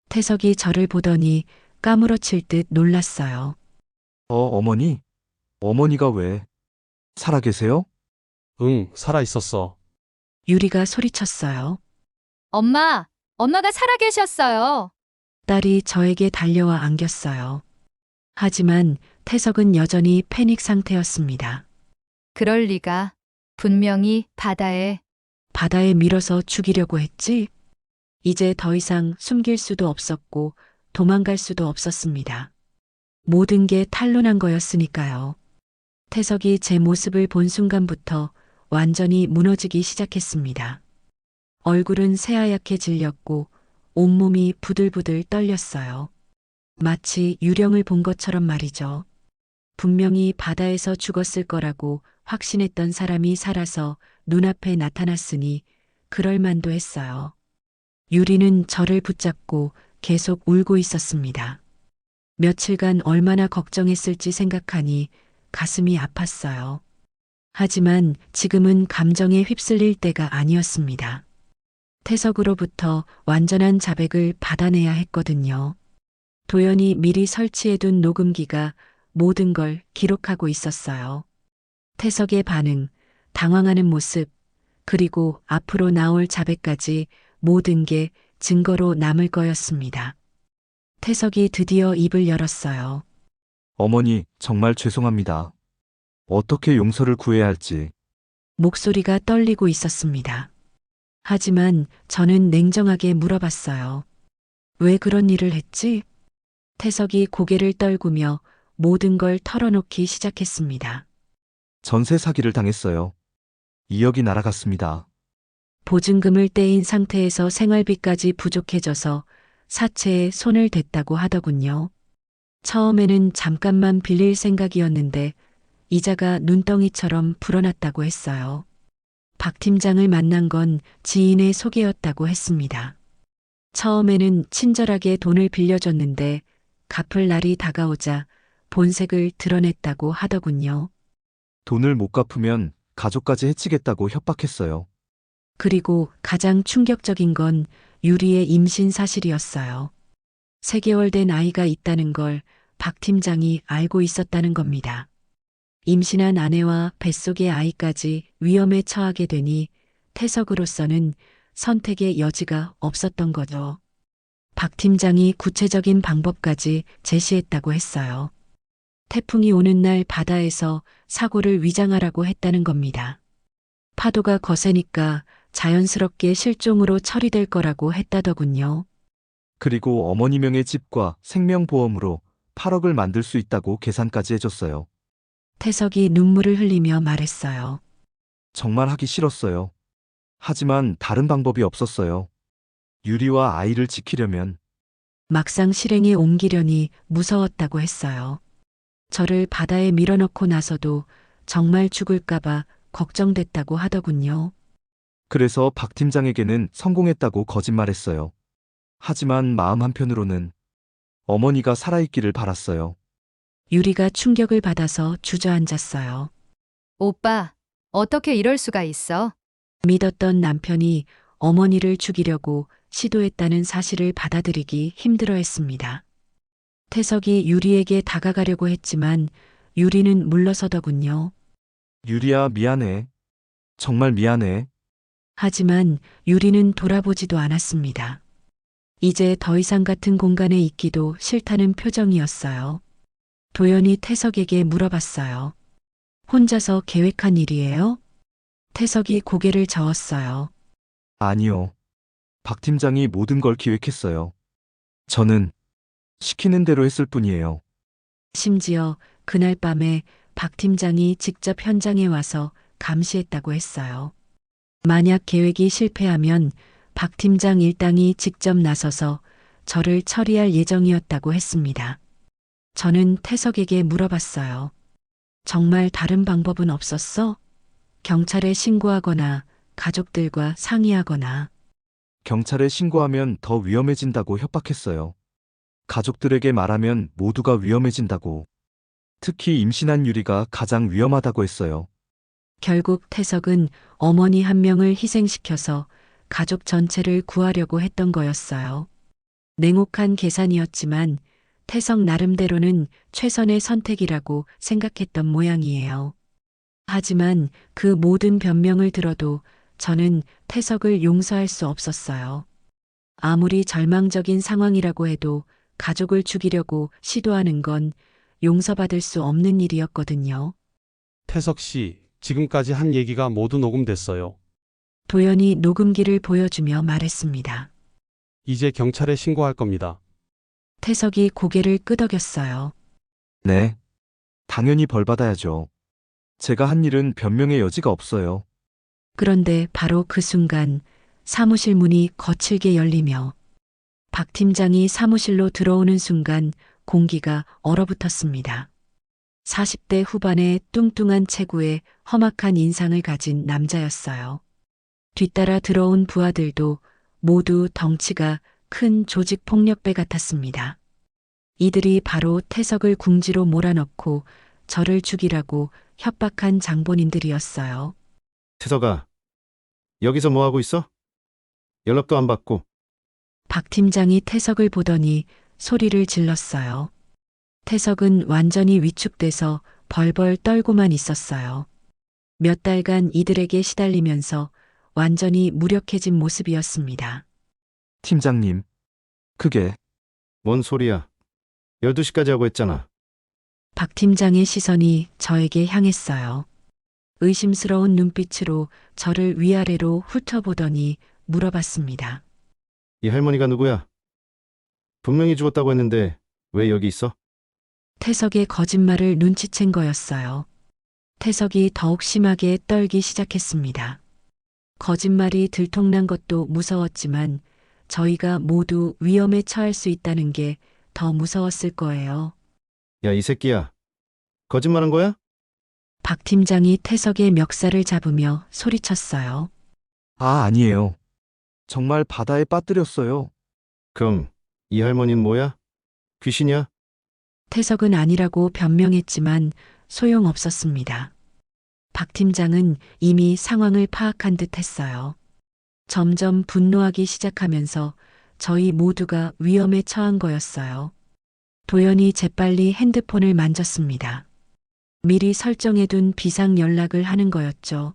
태석이 저를 보더니 까무러칠 듯 놀랐어요. 어머니? 어머니가 왜? 살아계세요? 응, 살아있었어. 유리가 소리쳤어요. 엄마가 살아계셨어요. 딸이 저에게 달려와 안겼어요. 하지만 태석은 여전히 패닉 상태였습니다. 그럴 리가. 분명히 바다에. 바다에 밀어서 죽이려고 했지? 이제 더 이상 숨길 수도 없었고 도망갈 수도 없었습니다. 모든 게 탄로난 거였으니까요. 태석이 제 모습을 본 순간부터 완전히 무너지기 시작했습니다. 얼굴은 새하얗게 질렸고 온몸이 부들부들 떨렸어요. 마치 유령을 본 것처럼 말이죠. 분명히 바다에서 죽었을 거라고 확신했던 사람이 살아서 눈앞에 나타났으니 그럴 만도 했어요. 유리는 저를 붙잡고 계속 울고 있었습니다. 며칠간 얼마나 걱정했을지 생각하니 가슴이 아팠어요. 하지만 지금은 감정에 휩쓸릴 때가 아니었습니다. 태석으로부터 완전한 자백을 받아내야 했거든요. 도연이 미리 설치해둔 녹음기가 모든 걸 기록하고 있었어요. 태석의 반응, 당황하는 모습, 그리고 앞으로 나올 자백까지 모든 게 증거로 남을 거였습니다. 태석이 드디어 입을 열었어요. 어머니, 정말 죄송합니다. 어떻게 용서를 구해야 할지. 목소리가 떨리고 있었습니다. 하지만 저는 냉정하게 물어봤어요. 왜 그런 일을 했지? 태석이 고개를 떨구며 모든 걸 털어놓기 시작했습니다. 전세 사기를 당했어요. 2억이 날아갔습니다. 보증금을 떼인 상태에서 생활비까지 부족해져서 사채에 손을 댔다고 하더군요. 처음에는 잠깐만 빌릴 생각이었는데 이자가 눈덩이처럼 불어났다고 했어요. 박 팀장을 만난 건 지인의 소개였다고 했습니다. 처음에는 친절하게 돈을 빌려줬는데 갚을 날이 다가오자 본색을 드러냈다고 하더군요. 돈을 못 갚으면 가족까지 해치겠다고 협박했어요. 그리고 가장 충격적인 건 유리의 임신 사실이었어요. 3개월 된 아이가 있다는 걸 박 팀장이 알고 있었다는 겁니다. 임신한 아내와 뱃속의 아이까지 위험에 처하게 되니 태석으로서는 선택의 여지가 없었던 거죠. 박 팀장이 구체적인 방법까지 제시했다고 했어요. 태풍이 오는 날 바다에서 사고를 위장하라고 했다는 겁니다. 파도가 거세니까 자연스럽게 실종으로 처리될 거라고 했다더군요. 그리고 어머니 명의 집과 생명보험으로 8억을 만들 수 있다고 계산까지 해줬어요. 태석이 눈물을 흘리며 말했어요. 정말 하기 싫었어요. 하지만 다른 방법이 없었어요. 유리와 아이를 지키려면. 막상 실행에 옮기려니 무서웠다고 했어요. 저를 바다에 밀어넣고 나서도 정말 죽을까봐 걱정됐다고 하더군요. 그래서 박 팀장에게는 성공했다고 거짓말했어요. 하지만 마음 한편으로는 어머니가 살아있기를 바랐어요. 유리가 충격을 받아서 주저앉았어요. 오빠, 어떻게 이럴 수가 있어? 믿었던 남편이 어머니를 죽이려고 시도했다는 사실을 받아들이기 힘들어했습니다. 태석이 유리에게 다가가려고 했지만 유리는 물러서더군요. 유리야, 미안해. 정말 미안해. 하지만 유리는 돌아보지도 않았습니다. 이제 더 이상 같은 공간에 있기도 싫다는 표정이었어요. 도연이 태석에게 물어봤어요. 혼자서 계획한 일이에요? 태석이 고개를 저었어요. 아니요. 박 팀장이 모든 걸 기획했어요. 저는 시키는 대로 했을 뿐이에요. 심지어 그날 밤에 박 팀장이 직접 현장에 와서 감시했다고 했어요. 만약 계획이 실패하면 박 팀장 일당이 직접 나서서 저를 처리할 예정이었다고 했습니다. 저는 태석에게 물어봤어요. 정말 다른 방법은 없었어? 경찰에 신고하거나 가족들과 상의하거나. 경찰에 신고하면 더 위험해진다고 협박했어요. 가족들에게 말하면 모두가 위험해진다고. 특히 임신한 유리가 가장 위험하다고 했어요. 결국 태석은 어머니 한 명을 희생시켜서 가족 전체를 구하려고 했던 거였어요. 냉혹한 계산이었지만 태석 나름대로는 최선의 선택이라고 생각했던 모양이에요. 하지만 그 모든 변명을 들어도 저는 태석을 용서할 수 없었어요. 아무리 절망적인 상황이라고 해도 가족을 죽이려고 시도하는 건 용서받을 수 없는 일이었거든요. 태석 씨, 지금까지 한 얘기가 모두 녹음됐어요. 도연이 녹음기를 보여주며 말했습니다. 이제 경찰에 신고할 겁니다. 태석이 고개를 끄덕였어요. 네. 당연히 벌 받아야죠. 제가 한 일은 변명의 여지가 없어요. 그런데 바로 그 순간 사무실 문이 거칠게 열리며 박 팀장이 사무실로 들어오는 순간 공기가 얼어붙었습니다. 40대 후반의 뚱뚱한 체구에 험악한 인상을 가진 남자였어요. 뒤따라 들어온 부하들도 모두 덩치가 큰 조직 폭력배 같았습니다. 이들이 바로 태석을 궁지로 몰아넣고 저를 죽이라고 협박한 장본인들이었어요. 태석아, 여기서 뭐 하고 있어? 연락도 안 받고. 박 팀장이 태석을 보더니 소리를 질렀어요. 태석은 완전히 위축돼서 벌벌 떨고만 있었어요. 몇 달간 이들에게 시달리면서 완전히 무력해진 모습이었습니다. 팀장님, 그게 뭔 소리야? 12시까지 하고 했잖아. 박 팀장의 시선이 저에게 향했어요. 의심스러운 눈빛으로 저를 위아래로 훑어보더니 물어봤습니다. 이 할머니가 누구야? 분명히 죽었다고 했는데 왜 여기 있어? 태석의 거짓말을 눈치챈 거였어요. 태석이 더욱 심하게 떨기 시작했습니다. 거짓말이 들통난 것도 무서웠지만 저희가 모두 위험에 처할 수 있다는 게 더 무서웠을 거예요. 야, 이 새끼야. 거짓말한 거야? 박 팀장이 태석의 멱살을 잡으며 소리쳤어요. 아, 아니에요. 정말 바다에 빠뜨렸어요. 그럼 이 할머니는 뭐야? 귀신이야? 태석은 아니라고 변명했지만 소용없었습니다. 박 팀장은 이미 상황을 파악한 듯 했어요. 점점 분노하기 시작하면서 저희 모두가 위험에 처한 거였어요. 도연이 재빨리 핸드폰을 만졌습니다. 미리 설정해둔 비상 연락을 하는 거였죠.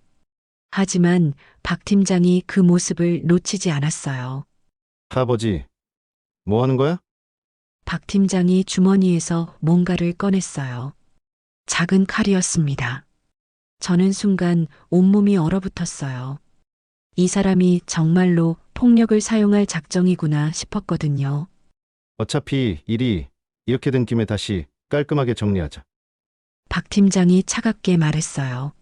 하지만 박 팀장이 그 모습을 놓치지 않았어요. 아버지, 뭐 하는 거야? 박 팀장이 주머니에서 뭔가를 꺼냈어요. 작은 칼이었습니다. 저는 순간 온몸이 얼어붙었어요. 이 사람이 정말로 폭력을 사용할 작정이구나 싶었거든요. 어차피 일이 이렇게 된 김에 다시 깔끔하게 정리하자. 박 팀장이 차갑게 말했어요.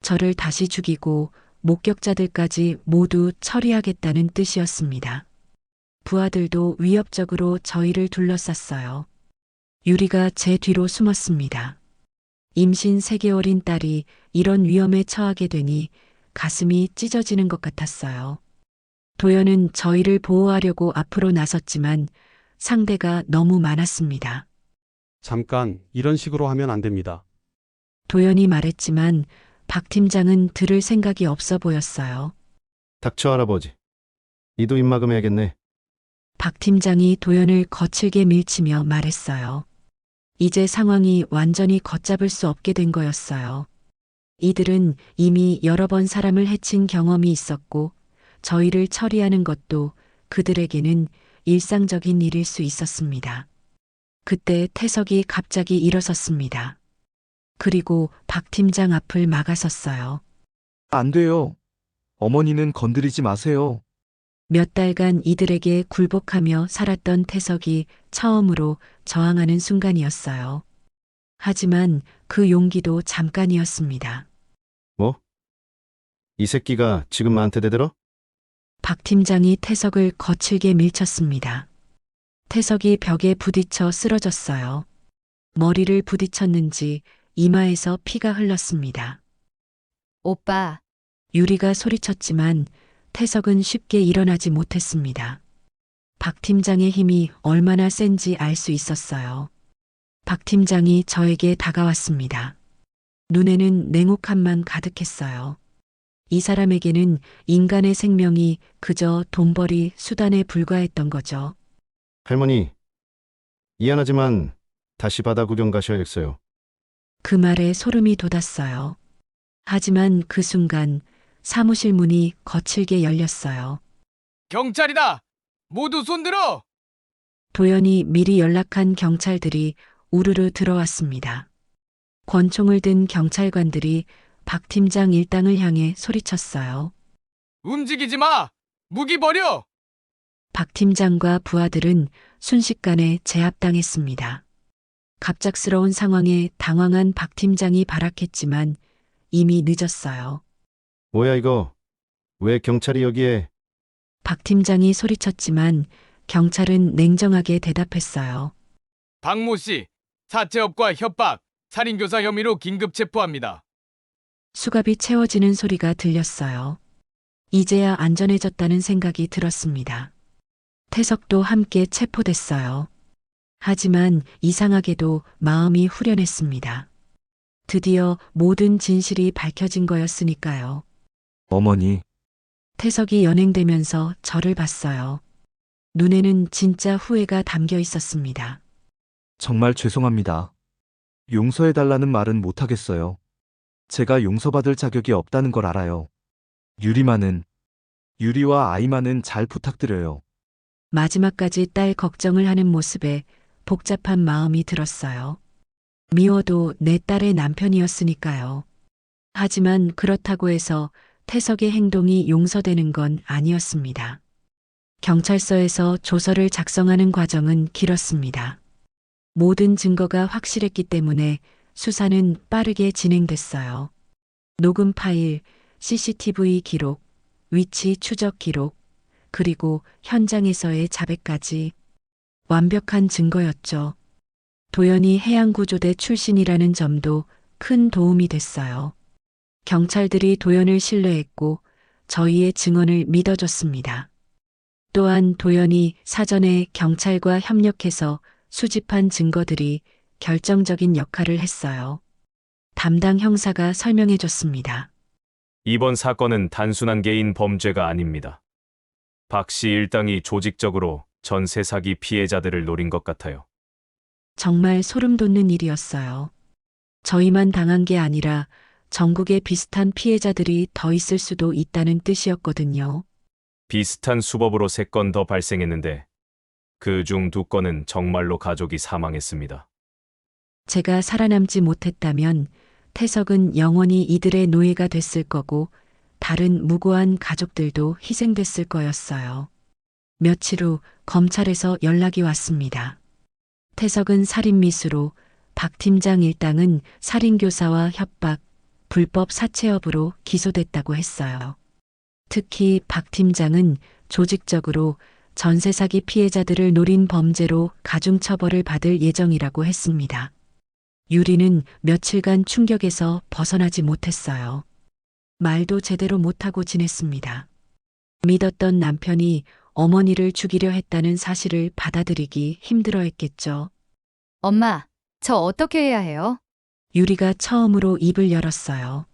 저를 다시 죽이고 목격자들까지 모두 처리하겠다는 뜻이었습니다. 부하들도 위협적으로 저희를 둘러쌌어요. 유리가 제 뒤로 숨었습니다. 임신 3개월인 딸이 이런 위험에 처하게 되니 가슴이 찢어지는 것 같았어요. 도연은 저희를 보호하려고 앞으로 나섰지만 상대가 너무 많았습니다. 잠깐, 이런 식으로 하면 안 됩니다. 도연이 말했지만 박 팀장은 들을 생각이 없어 보였어요. 닥쳐, 할아버지. 이도 입막음해야겠네. 박 팀장이 도연을 거칠게 밀치며 말했어요. 이제 상황이 완전히 걷잡을 수 없게 된 거였어요. 이들은 이미 여러 번 사람을 해친 경험이 있었고 저희를 처리하는 것도 그들에게는 일상적인 일일 수 있었습니다. 그때 태석이 갑자기 일어섰습니다. 그리고 박 팀장 앞을 막아섰어요. 안 돼요. 어머니는 건드리지 마세요. 몇 달간 이들에게 굴복하며 살았던 태석이 처음으로 저항하는 순간이었어요. 하지만 그 용기도 잠깐이었습니다. 뭐? 이 새끼가 지금 나한테 대들어? 박 팀장이 태석을 거칠게 밀쳤습니다. 태석이 벽에 부딪혀 쓰러졌어요. 머리를 부딪혔는지 이마에서 피가 흘렀습니다. 오빠, 유리가 소리쳤지만 태석은 쉽게 일어나지 못했습니다. 박 팀장의 힘이 얼마나 센지 알 수 있었어요. 박 팀장이 저에게 다가왔습니다. 눈에는 냉혹함만 가득했어요. 이 사람에게는 인간의 생명이 그저 돈벌이 수단에 불과했던 거죠. 할머니, 미안하지만 다시 바다 구경 가셔야겠어요. 그 말에 소름이 돋았어요. 하지만 그 순간 사무실 문이 거칠게 열렸어요. 경찰이다! 모두 손들어! 도연이 미리 연락한 경찰들이 우르르 들어왔습니다. 권총을 든 경찰관들이 박 팀장 일당을 향해 소리쳤어요. 움직이지 마! 무기 버려! 박 팀장과 부하들은 순식간에 제압당했습니다. 갑작스러운 상황에 당황한 박 팀장이 발악했지만 이미 늦었어요. 뭐야 이거? 왜 경찰이 여기에? 박 팀장이 소리쳤지만 경찰은 냉정하게 대답했어요. 박모 씨, 사채업과 협박, 살인교사 혐의로 긴급 체포합니다. 수갑이 채워지는 소리가 들렸어요. 이제야 안전해졌다는 생각이 들었습니다. 태석도 함께 체포됐어요. 하지만 이상하게도 마음이 후련했습니다. 드디어 모든 진실이 밝혀진 거였으니까요. 어머니, 태석이 연행되면서 저를 봤어요. 눈에는 진짜 후회가 담겨 있었습니다. 정말 죄송합니다. 용서해달라는 말은 못하겠어요. 제가 용서받을 자격이 없다는 걸 알아요. 유리와 아이만은 잘 부탁드려요. 마지막까지 딸 걱정을 하는 모습에 복잡한 마음이 들었어요. 미워도 내 딸의 남편이었으니까요. 하지만 그렇다고 해서 태석의 행동이 용서되는 건 아니었습니다. 경찰서에서 조서를 작성하는 과정은 길었습니다. 모든 증거가 확실했기 때문에 수사는 빠르게 진행됐어요. 녹음 파일, CCTV 기록, 위치 추적 기록, 그리고 현장에서의 자백까지 완벽한 증거였죠. 도연이 해양구조대 출신이라는 점도 큰 도움이 됐어요. 경찰들이 도연을 신뢰했고 저희의 증언을 믿어줬습니다. 또한 도연이 사전에 경찰과 협력해서 수집한 증거들이 결정적인 역할을 했어요. 담당 형사가 설명해 줬습니다. 이번 사건은 단순한 개인 범죄가 아닙니다. 박 씨 일당이 조직적으로 전세 사기 피해자들을 노린 것 같아요. 정말 소름 돋는 일이었어요. 저희만 당한 게 아니라 전국에 비슷한 피해자들이 더 있을 수도 있다는 뜻이었거든요. 비슷한 수법으로 3건 더 발생했는데 그중 2건은 정말로 가족이 사망했습니다. 제가 살아남지 못했다면 태석은 영원히 이들의 노예가 됐을 거고 다른 무고한 가족들도 희생됐을 거였어요. 며칠 후 검찰에서 연락이 왔습니다. 태석은 살인미수로, 박 팀장 일당은 살인교사와 협박, 불법 사채업으로 기소됐다고 했어요. 특히 박 팀장은 조직적으로 전세 사기 피해자들을 노린 범죄로 가중처벌을 받을 예정이라고 했습니다. 유리는 며칠간 충격에서 벗어나지 못했어요. 말도 제대로 못하고 지냈습니다. 믿었던 남편이 어머니를 죽이려 했다는 사실을 받아들이기 힘들어했겠죠. 엄마, 저 어떻게 해야 해요? 유리가 처음으로 입을 열었어요.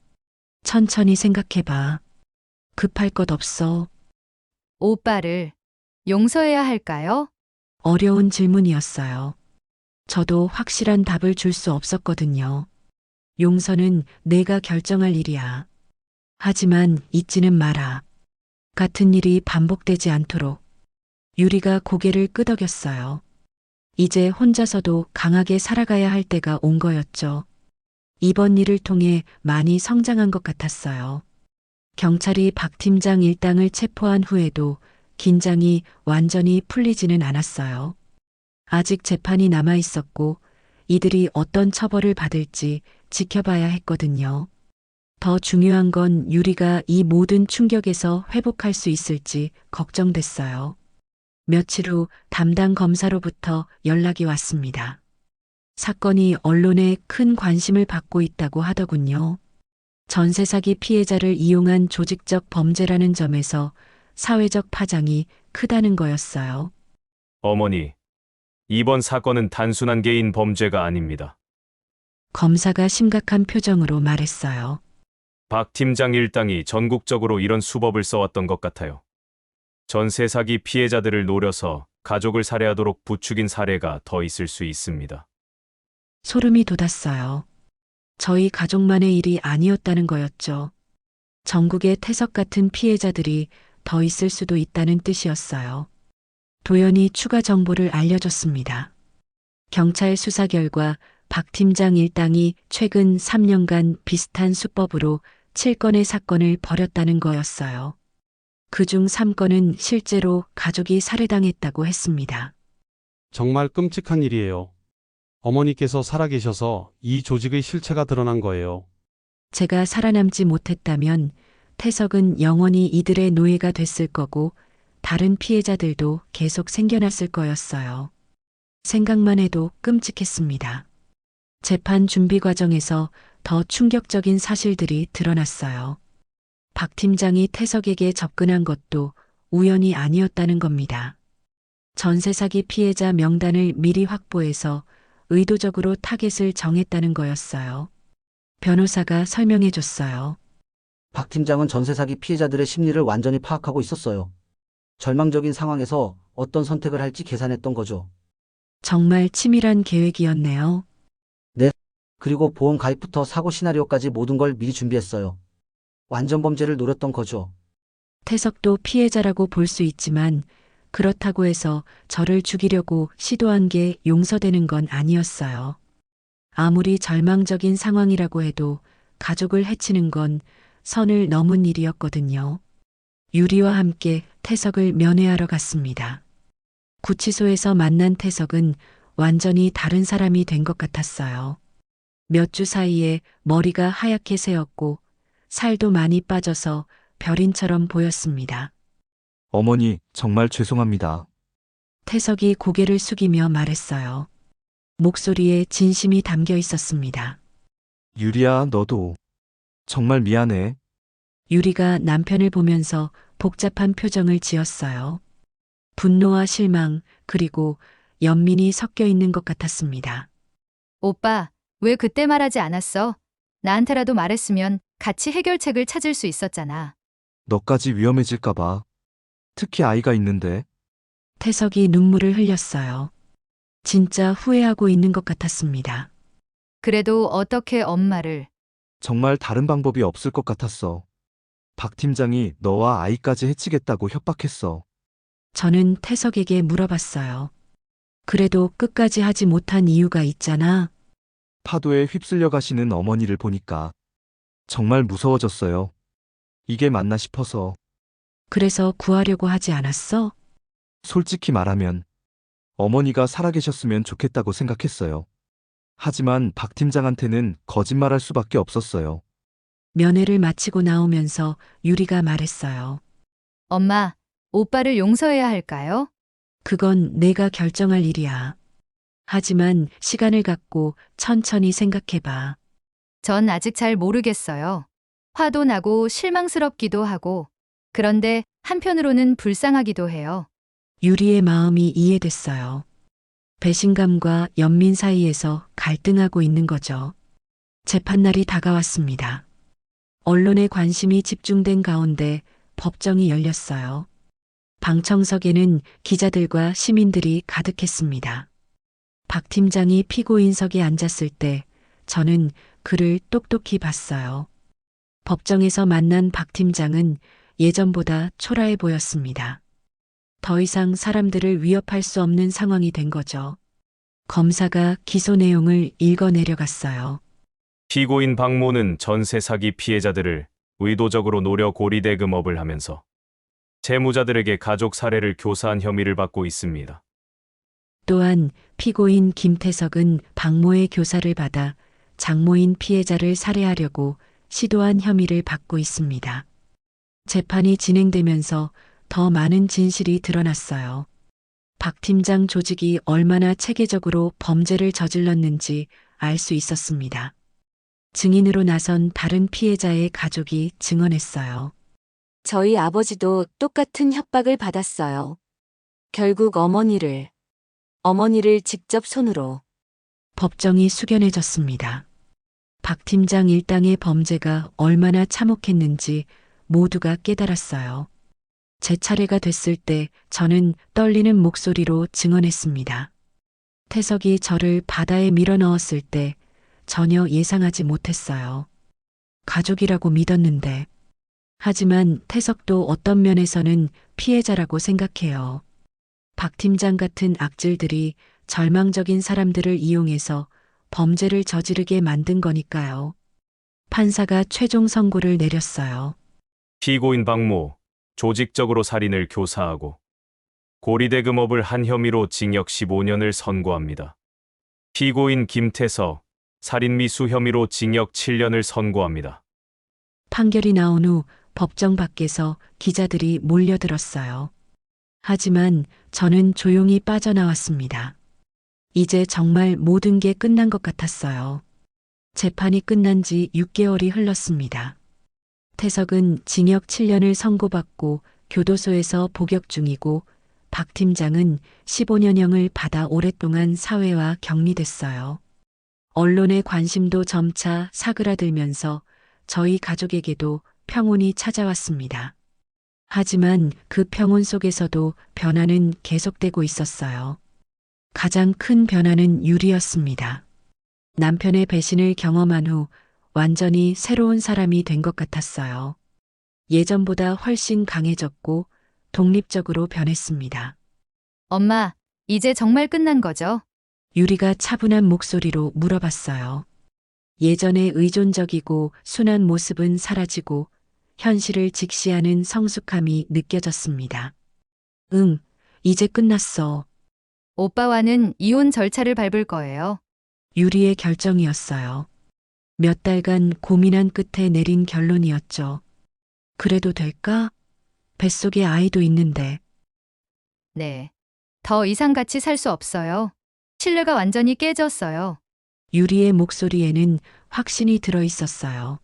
천천히 생각해봐. 급할 것 없어. 오빠를 용서해야 할까요? 어려운 질문이었어요. 저도 확실한 답을 줄 수 없었거든요. 용서는 내가 결정할 일이야. 하지만 잊지는 마라. 같은 일이 반복되지 않도록. 유리가 고개를 끄덕였어요. 이제 혼자서도 강하게 살아가야 할 때가 온 거였죠. 이번 일을 통해 많이 성장한 것 같았어요. 경찰이 박 팀장 일당을 체포한 후에도 긴장이 완전히 풀리지는 않았어요. 아직 재판이 남아 있었고 이들이 어떤 처벌을 받을지 지켜봐야 했거든요. 더 중요한 건 유리가 이 모든 충격에서 회복할 수 있을지 걱정됐어요. 며칠 후 담당 검사로부터 연락이 왔습니다. 사건이 언론에 큰 관심을 받고 있다고 하더군요. 전세 사기 피해자를 이용한 조직적 범죄라는 점에서 사회적 파장이 크다는 거였어요. 어머니, 이번 사건은 단순한 개인 범죄가 아닙니다. 검사가 심각한 표정으로 말했어요. 박 팀장 일당이 전국적으로 이런 수법을 써왔던 것 같아요. 전세 사기 피해자들을 노려서 가족을 살해하도록 부추긴 사례가 더 있을 수 있습니다. 소름이 돋았어요. 저희 가족만의 일이 아니었다는 거였죠. 전국의 태석 같은 피해자들이 더 있을 수도 있다는 뜻이었어요. 도연이 추가 정보를 알려줬습니다. 경찰 수사 결과 박 팀장 일당이 최근 3년간 비슷한 수법으로 7건의 사건을 벌였다는 거였어요. 그중 3건은 실제로 가족이 살해당했다고 했습니다. 정말 끔찍한 일이에요. 어머니께서 살아계셔서 이 조직의 실체가 드러난 거예요. 제가 살아남지 못했다면 태석은 영원히 이들의 노예가 됐을 거고 다른 피해자들도 계속 생겨났을 거였어요. 생각만 해도 끔찍했습니다. 재판 준비 과정에서 더 충격적인 사실들이 드러났어요. 박 팀장이 태석에게 접근한 것도 우연이 아니었다는 겁니다. 전세 사기 피해자 명단을 미리 확보해서 의도적으로 타겟을 정했다는 거였어요. 변호사가 설명해 줬어요. 박 팀장은 전세 사기 피해자들의 심리를 완전히 파악하고 있었어요. 절망적인 상황에서 어떤 선택을 할지 계산했던 거죠. 정말 치밀한 계획이었네요. 그리고 보험 가입부터 사고 시나리오까지 모든 걸 미리 준비했어요. 완전 범죄를 노렸던 거죠. 태석도 피해자라고 볼 수 있지만 그렇다고 해서 저를 죽이려고 시도한 게 용서되는 건 아니었어요. 아무리 절망적인 상황이라고 해도 가족을 해치는 건 선을 넘은 일이었거든요. 유리와 함께 태석을 면회하러 갔습니다. 구치소에서 만난 태석은 완전히 다른 사람이 된 것 같았어요. 몇 주 사이에 머리가 하얗게 새었고 살도 많이 빠져서 별인처럼 보였습니다. 어머니, 정말 죄송합니다. 태석이 고개를 숙이며 말했어요. 목소리에 진심이 담겨 있었습니다. 유리야, 너도 정말 미안해. 유리가 남편을 보면서 복잡한 표정을 지었어요. 분노와 실망, 그리고 연민이 섞여 있는 것 같았습니다. 오빠, 왜 그때 말하지 않았어? 나한테라도 말했으면 같이 해결책을 찾을 수 있었잖아. 너까지 위험해질까봐. 특히 아이가 있는데. 태석이 눈물을 흘렸어요. 진짜 후회하고 있는 것 같았습니다. 그래도 어떻게 엄마를. 정말 다른 방법이 없을 것 같았어. 박 팀장이 너와 아이까지 해치겠다고 협박했어. 저는 태석에게 물어봤어요. 그래도 끝까지 하지 못한 이유가 있잖아. 파도에 휩쓸려 가시는 어머니를 보니까 정말 무서워졌어요. 이게 맞나 싶어서. 그래서 구하려고 하지 않았어? 솔직히 말하면 어머니가 살아계셨으면 좋겠다고 생각했어요. 하지만 박 팀장한테는 거짓말할 수밖에 없었어요. 면회를 마치고 나오면서 유리가 말했어요. 엄마, 오빠를 용서해야 할까요? 그건 내가 결정할 일이야. 하지만 시간을 갖고 천천히 생각해봐. 전 아직 잘 모르겠어요. 화도 나고 실망스럽기도 하고, 그런데 한편으로는 불쌍하기도 해요. 유리의 마음이 이해됐어요. 배신감과 연민 사이에서 갈등하고 있는 거죠. 재판날이 다가왔습니다. 언론의 관심이 집중된 가운데 법정이 열렸어요. 방청석에는 기자들과 시민들이 가득했습니다. 박 팀장이 피고인석에 앉았을 때 저는 그를 똑똑히 봤어요. 법정에서 만난 박 팀장은 예전보다 초라해 보였습니다. 더 이상 사람들을 위협할 수 없는 상황이 된 거죠. 검사가 기소 내용을 읽어 내려갔어요. 피고인 박모는 전세 사기 피해자들을 의도적으로 노려 고리대금업을 하면서 채무자들에게 가족 살해를 교사한 혐의를 받고 있습니다. 또한 피고인 김태석은 박모의 교사를 받아 장모인 피해자를 살해하려고 시도한 혐의를 받고 있습니다. 재판이 진행되면서 더 많은 진실이 드러났어요. 박 팀장 조직이 얼마나 체계적으로 범죄를 저질렀는지 알 수 있었습니다. 증인으로 나선 다른 피해자의 가족이 증언했어요. 저희 아버지도 똑같은 협박을 받았어요. 결국 어머니를 직접 손으로. 법정이 숙연해졌습니다. 박 팀장 일당의 범죄가 얼마나 참혹했는지 모두가 깨달았어요. 제 차례가 됐을 때 저는 떨리는 목소리로 증언했습니다. 태석이 저를 바다에 밀어 넣었을 때 전혀 예상하지 못했어요. 가족이라고 믿었는데. 하지만 태석도 어떤 면에서는 피해자라고 생각해요. 박 팀장 같은 악질들이 절망적인 사람들을 이용해서 범죄를 저지르게 만든 거니까요. 판사가 최종 선고를 내렸어요. 피고인 박모, 조직적으로 살인을 교사하고 고리대금업을 한 혐의로 징역 15년을 선고합니다. 피고인 김태석, 살인미수 혐의로 징역 7년을 선고합니다. 판결이 나온 후 법정 밖에서 기자들이 몰려들었어요. 하지만 저는 조용히 빠져나왔습니다. 이제 정말 모든 게 끝난 것 같았어요. 재판이 끝난 지 6개월이 흘렀습니다. 태석은 징역 7년을 선고받고 교도소에서 복역 중이고 박 팀장은 15년형을 받아 오랫동안 사회와 격리됐어요. 언론의 관심도 점차 사그라들면서 저희 가족에게도 평온이 찾아왔습니다. 하지만 그 평온 속에서도 변화는 계속되고 있었어요. 가장 큰 변화는 유리였습니다. 남편의 배신을 경험한 후 완전히 새로운 사람이 된 것 같았어요. 예전보다 훨씬 강해졌고 독립적으로 변했습니다. 엄마, 이제 정말 끝난 거죠? 유리가 차분한 목소리로 물어봤어요. 예전의 의존적이고 순한 모습은 사라지고 현실을 직시하는 성숙함이 느껴졌습니다. 응, 이제 끝났어. 오빠와는 이혼 절차를 밟을 거예요. 유리의 결정이었어요. 몇 달간 고민한 끝에 내린 결론이었죠. 그래도 될까? 뱃속에 아이도 있는데. 네. 더 이상 같이 살 수 없어요. 신뢰가 완전히 깨졌어요. 유리의 목소리에는 확신이 들어 있었어요.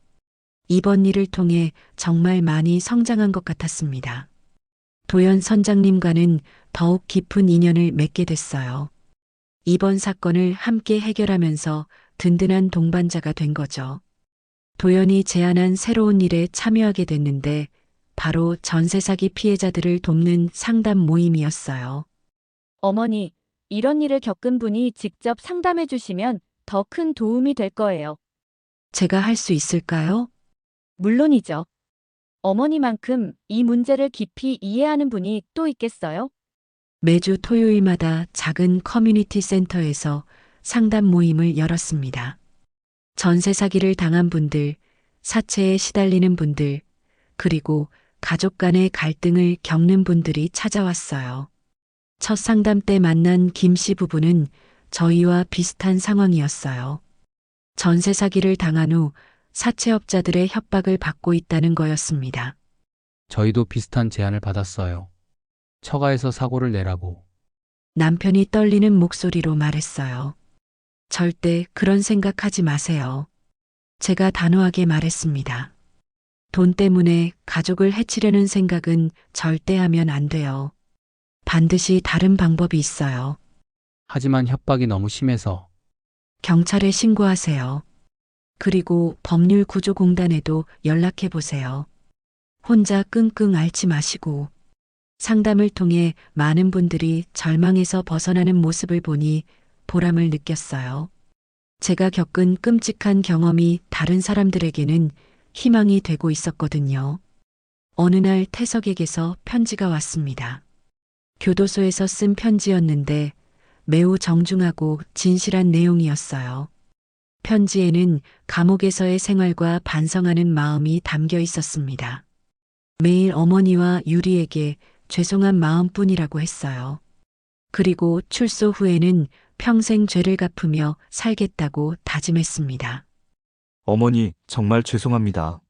이번 일을 통해 정말 많이 성장한 것 같았습니다. 도연 선장님과는 더욱 깊은 인연을 맺게 됐어요. 이번 사건을 함께 해결하면서 든든한 동반자가 된 거죠. 도연이 제안한 새로운 일에 참여하게 됐는데 바로 전세 사기 피해자들을 돕는 상담 모임이었어요. 어머니, 이런 일을 겪은 분이 직접 상담해 주시면 더 큰 도움이 될 거예요. 제가 할 수 있을까요? 물론이죠. 어머니만큼 이 문제를 깊이 이해하는 분이 또 있겠어요? 매주 토요일마다 작은 커뮤니티 센터에서 상담 모임을 열었습니다. 전세 사기를 당한 분들, 사채에 시달리는 분들, 그리고 가족 간의 갈등을 겪는 분들이 찾아왔어요. 첫 상담 때 만난 김 씨 부부는 저희와 비슷한 상황이었어요. 전세 사기를 당한 후 사채업자들의 협박을 받고 있다는 거였습니다. 저희도 비슷한 제안을 받았어요. 처가에서 사고를 내라고. 남편이 떨리는 목소리로 말했어요. 절대 그런 생각하지 마세요. 제가 단호하게 말했습니다. 돈 때문에 가족을 해치려는 생각은 절대 하면 안 돼요. 반드시 다른 방법이 있어요. 하지만 협박이 너무 심해서. 경찰에 신고하세요. 그리고 법률구조공단에도 연락해 보세요. 혼자 끙끙 앓지 마시고. 상담을 통해 많은 분들이 절망에서 벗어나는 모습을 보니 보람을 느꼈어요. 제가 겪은 끔찍한 경험이 다른 사람들에게는 희망이 되고 있었거든요. 어느 날 태석에게서 편지가 왔습니다. 교도소에서 쓴 편지였는데 매우 정중하고 진실한 내용이었어요. 편지에는 감옥에서의 생활과 반성하는 마음이 담겨 있었습니다. 매일 어머니와 유리에게 죄송한 마음뿐이라고 했어요. 그리고 출소 후에는 평생 죄를 갚으며 살겠다고 다짐했습니다. 어머니, 정말 죄송합니다.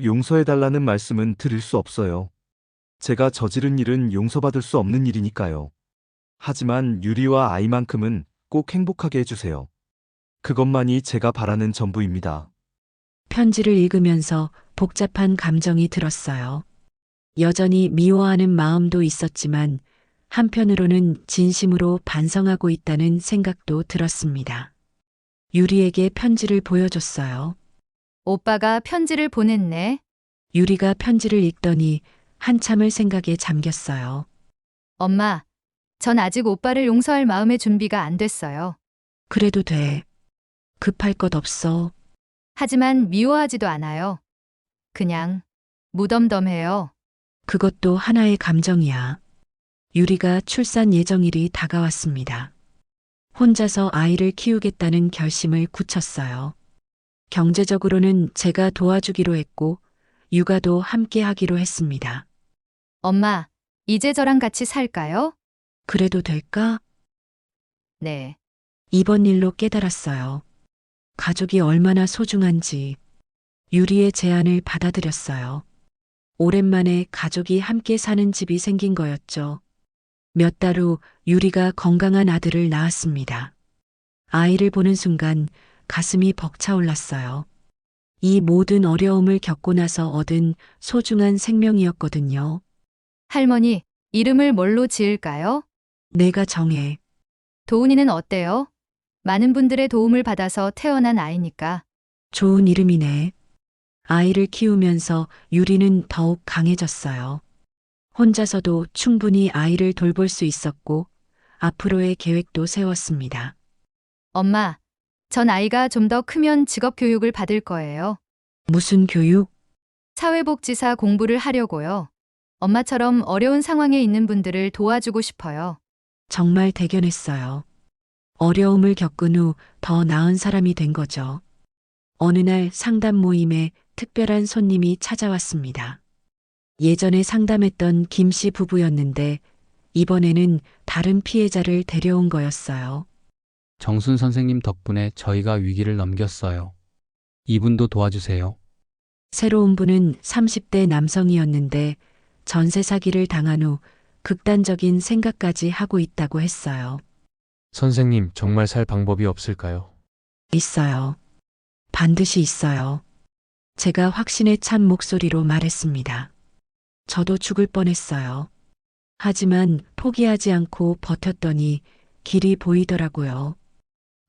용서해달라는 말씀은 드릴 수 없어요. 제가 저지른 일은 용서받을 수 없는 일이니까요. 하지만 유리와 아이만큼은 꼭 행복하게 해주세요. 그것만이 제가 바라는 전부입니다. 편지를 읽으면서 복잡한 감정이 들었어요. 여전히 미워하는 마음도 있었지만 한편으로는 진심으로 반성하고 있다는 생각도 들었습니다. 유리에게 편지를 보여줬어요. 오빠가 편지를 보냈네. 유리가 편지를 읽더니 한참을 생각에 잠겼어요. 엄마, 전 아직 오빠를 용서할 마음의 준비가 안 됐어요. 그래도 돼. 급할 것 없어. 하지만 미워하지도 않아요. 그냥 무덤덤해요. 그것도 하나의 감정이야. 유리가 출산 예정일이 다가왔습니다. 혼자서 아이를 키우겠다는 결심을 굳혔어요. 경제적으로는 제가 도와주기로 했고, 육아도 함께 하기로 했습니다. 엄마, 이제 저랑 같이 살까요? 그래도 될까? 네. 이번 일로 깨달았어요. 가족이 얼마나 소중한지. 유리의 제안을 받아들였어요. 오랜만에 가족이 함께 사는 집이 생긴 거였죠. 몇 달 후 유리가 건강한 아들을 낳았습니다. 아이를 보는 순간 가슴이 벅차올랐어요. 이 모든 어려움을 겪고 나서 얻은 소중한 생명이었거든요. 할머니, 이름을 뭘로 지을까요? 내가 정해. 도훈이는 어때요? 많은 분들의 도움을 받아서 태어난 아이니까. 좋은 이름이네. 아이를 키우면서 유리는 더욱 강해졌어요. 혼자서도 충분히 아이를 돌볼 수 있었고 앞으로의 계획도 세웠습니다. 엄마, 전 아이가 좀 더 크면 직업 교육을 받을 거예요. 무슨 교육? 사회복지사 공부를 하려고요. 엄마처럼 어려운 상황에 있는 분들을 도와주고 싶어요. 정말 대견했어요. 어려움을 겪은 후 더 나은 사람이 된 거죠. 어느 날 상담 모임에 특별한 손님이 찾아왔습니다. 예전에 상담했던 김 씨 부부였는데 이번에는 다른 피해자를 데려온 거였어요. 정순 선생님 덕분에 저희가 위기를 넘겼어요. 이분도 도와주세요. 새로운 분은 30대 남성이었는데 전세 사기를 당한 후 극단적인 생각까지 하고 있다고 했어요. 선생님, 정말 살 방법이 없을까요? 있어요. 반드시 있어요. 제가 확신에 찬 목소리로 말했습니다. 저도 죽을 뻔했어요. 하지만 포기하지 않고 버텼더니 길이 보이더라고요.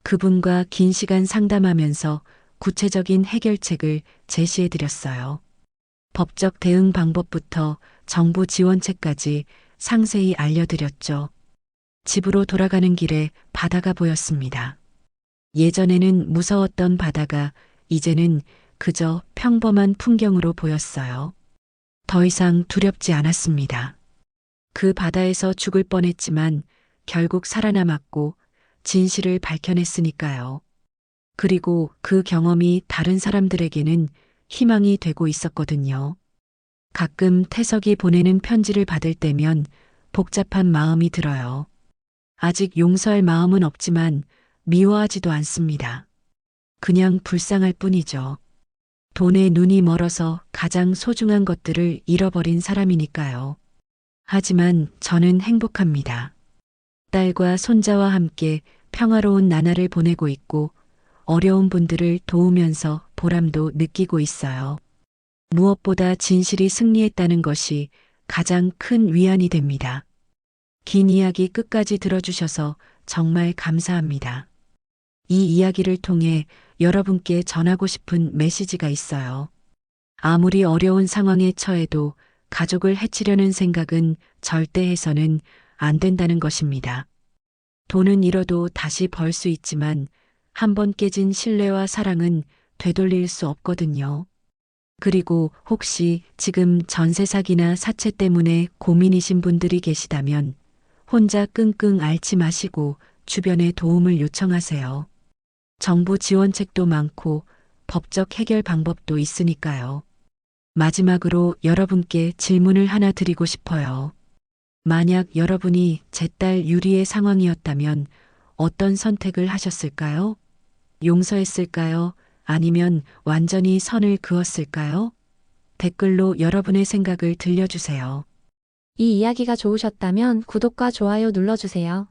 그분과 긴 시간 상담하면서 구체적인 해결책을 제시해 드렸어요. 법적 대응 방법부터 정부 지원책까지 상세히 알려드렸죠. 집으로 돌아가는 길에 바다가 보였습니다. 예전에는 무서웠던 바다가 이제는 그저 평범한 풍경으로 보였어요. 더 이상 두렵지 않았습니다. 그 바다에서 죽을 뻔했지만 결국 살아남았고 진실을 밝혀냈으니까요. 그리고 그 경험이 다른 사람들에게는 희망이 되고 있었거든요. 가끔 태석이 보내는 편지를 받을 때면 복잡한 마음이 들어요. 아직 용서할 마음은 없지만 미워하지도 않습니다. 그냥 불쌍할 뿐이죠. 돈에 눈이 멀어서 가장 소중한 것들을 잃어버린 사람이니까요. 하지만 저는 행복합니다. 딸과 손자와 함께 평화로운 나날을 보내고 있고 어려운 분들을 도우면서 보람도 느끼고 있어요. 무엇보다 진실이 승리했다는 것이 가장 큰 위안이 됩니다. 긴 이야기 끝까지 들어주셔서 정말 감사합니다. 이 이야기를 통해 여러분께 전하고 싶은 메시지가 있어요. 아무리 어려운 상황에 처해도 가족을 해치려는 생각은 절대 해서는 안 된다는 것입니다. 돈은 잃어도 다시 벌 수 있지만 한번 깨진 신뢰와 사랑은 되돌릴 수 없거든요. 그리고 혹시 지금 전세 사기나 사채 때문에 고민이신 분들이 계시다면 혼자 끙끙 앓지 마시고 주변에 도움을 요청하세요. 정부 지원책도 많고 법적 해결 방법도 있으니까요. 마지막으로 여러분께 질문을 하나 드리고 싶어요. 만약 여러분이 제 딸 유리의 상황이었다면 어떤 선택을 하셨을까요? 용서했을까요? 아니면 완전히 선을 그었을까요? 댓글로 여러분의 생각을 들려주세요. 이 이야기가 좋으셨다면 구독과 좋아요 눌러주세요.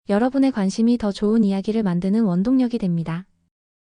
여러분의 관심이 더 좋은 이야기를 만드는 원동력이 됩니다.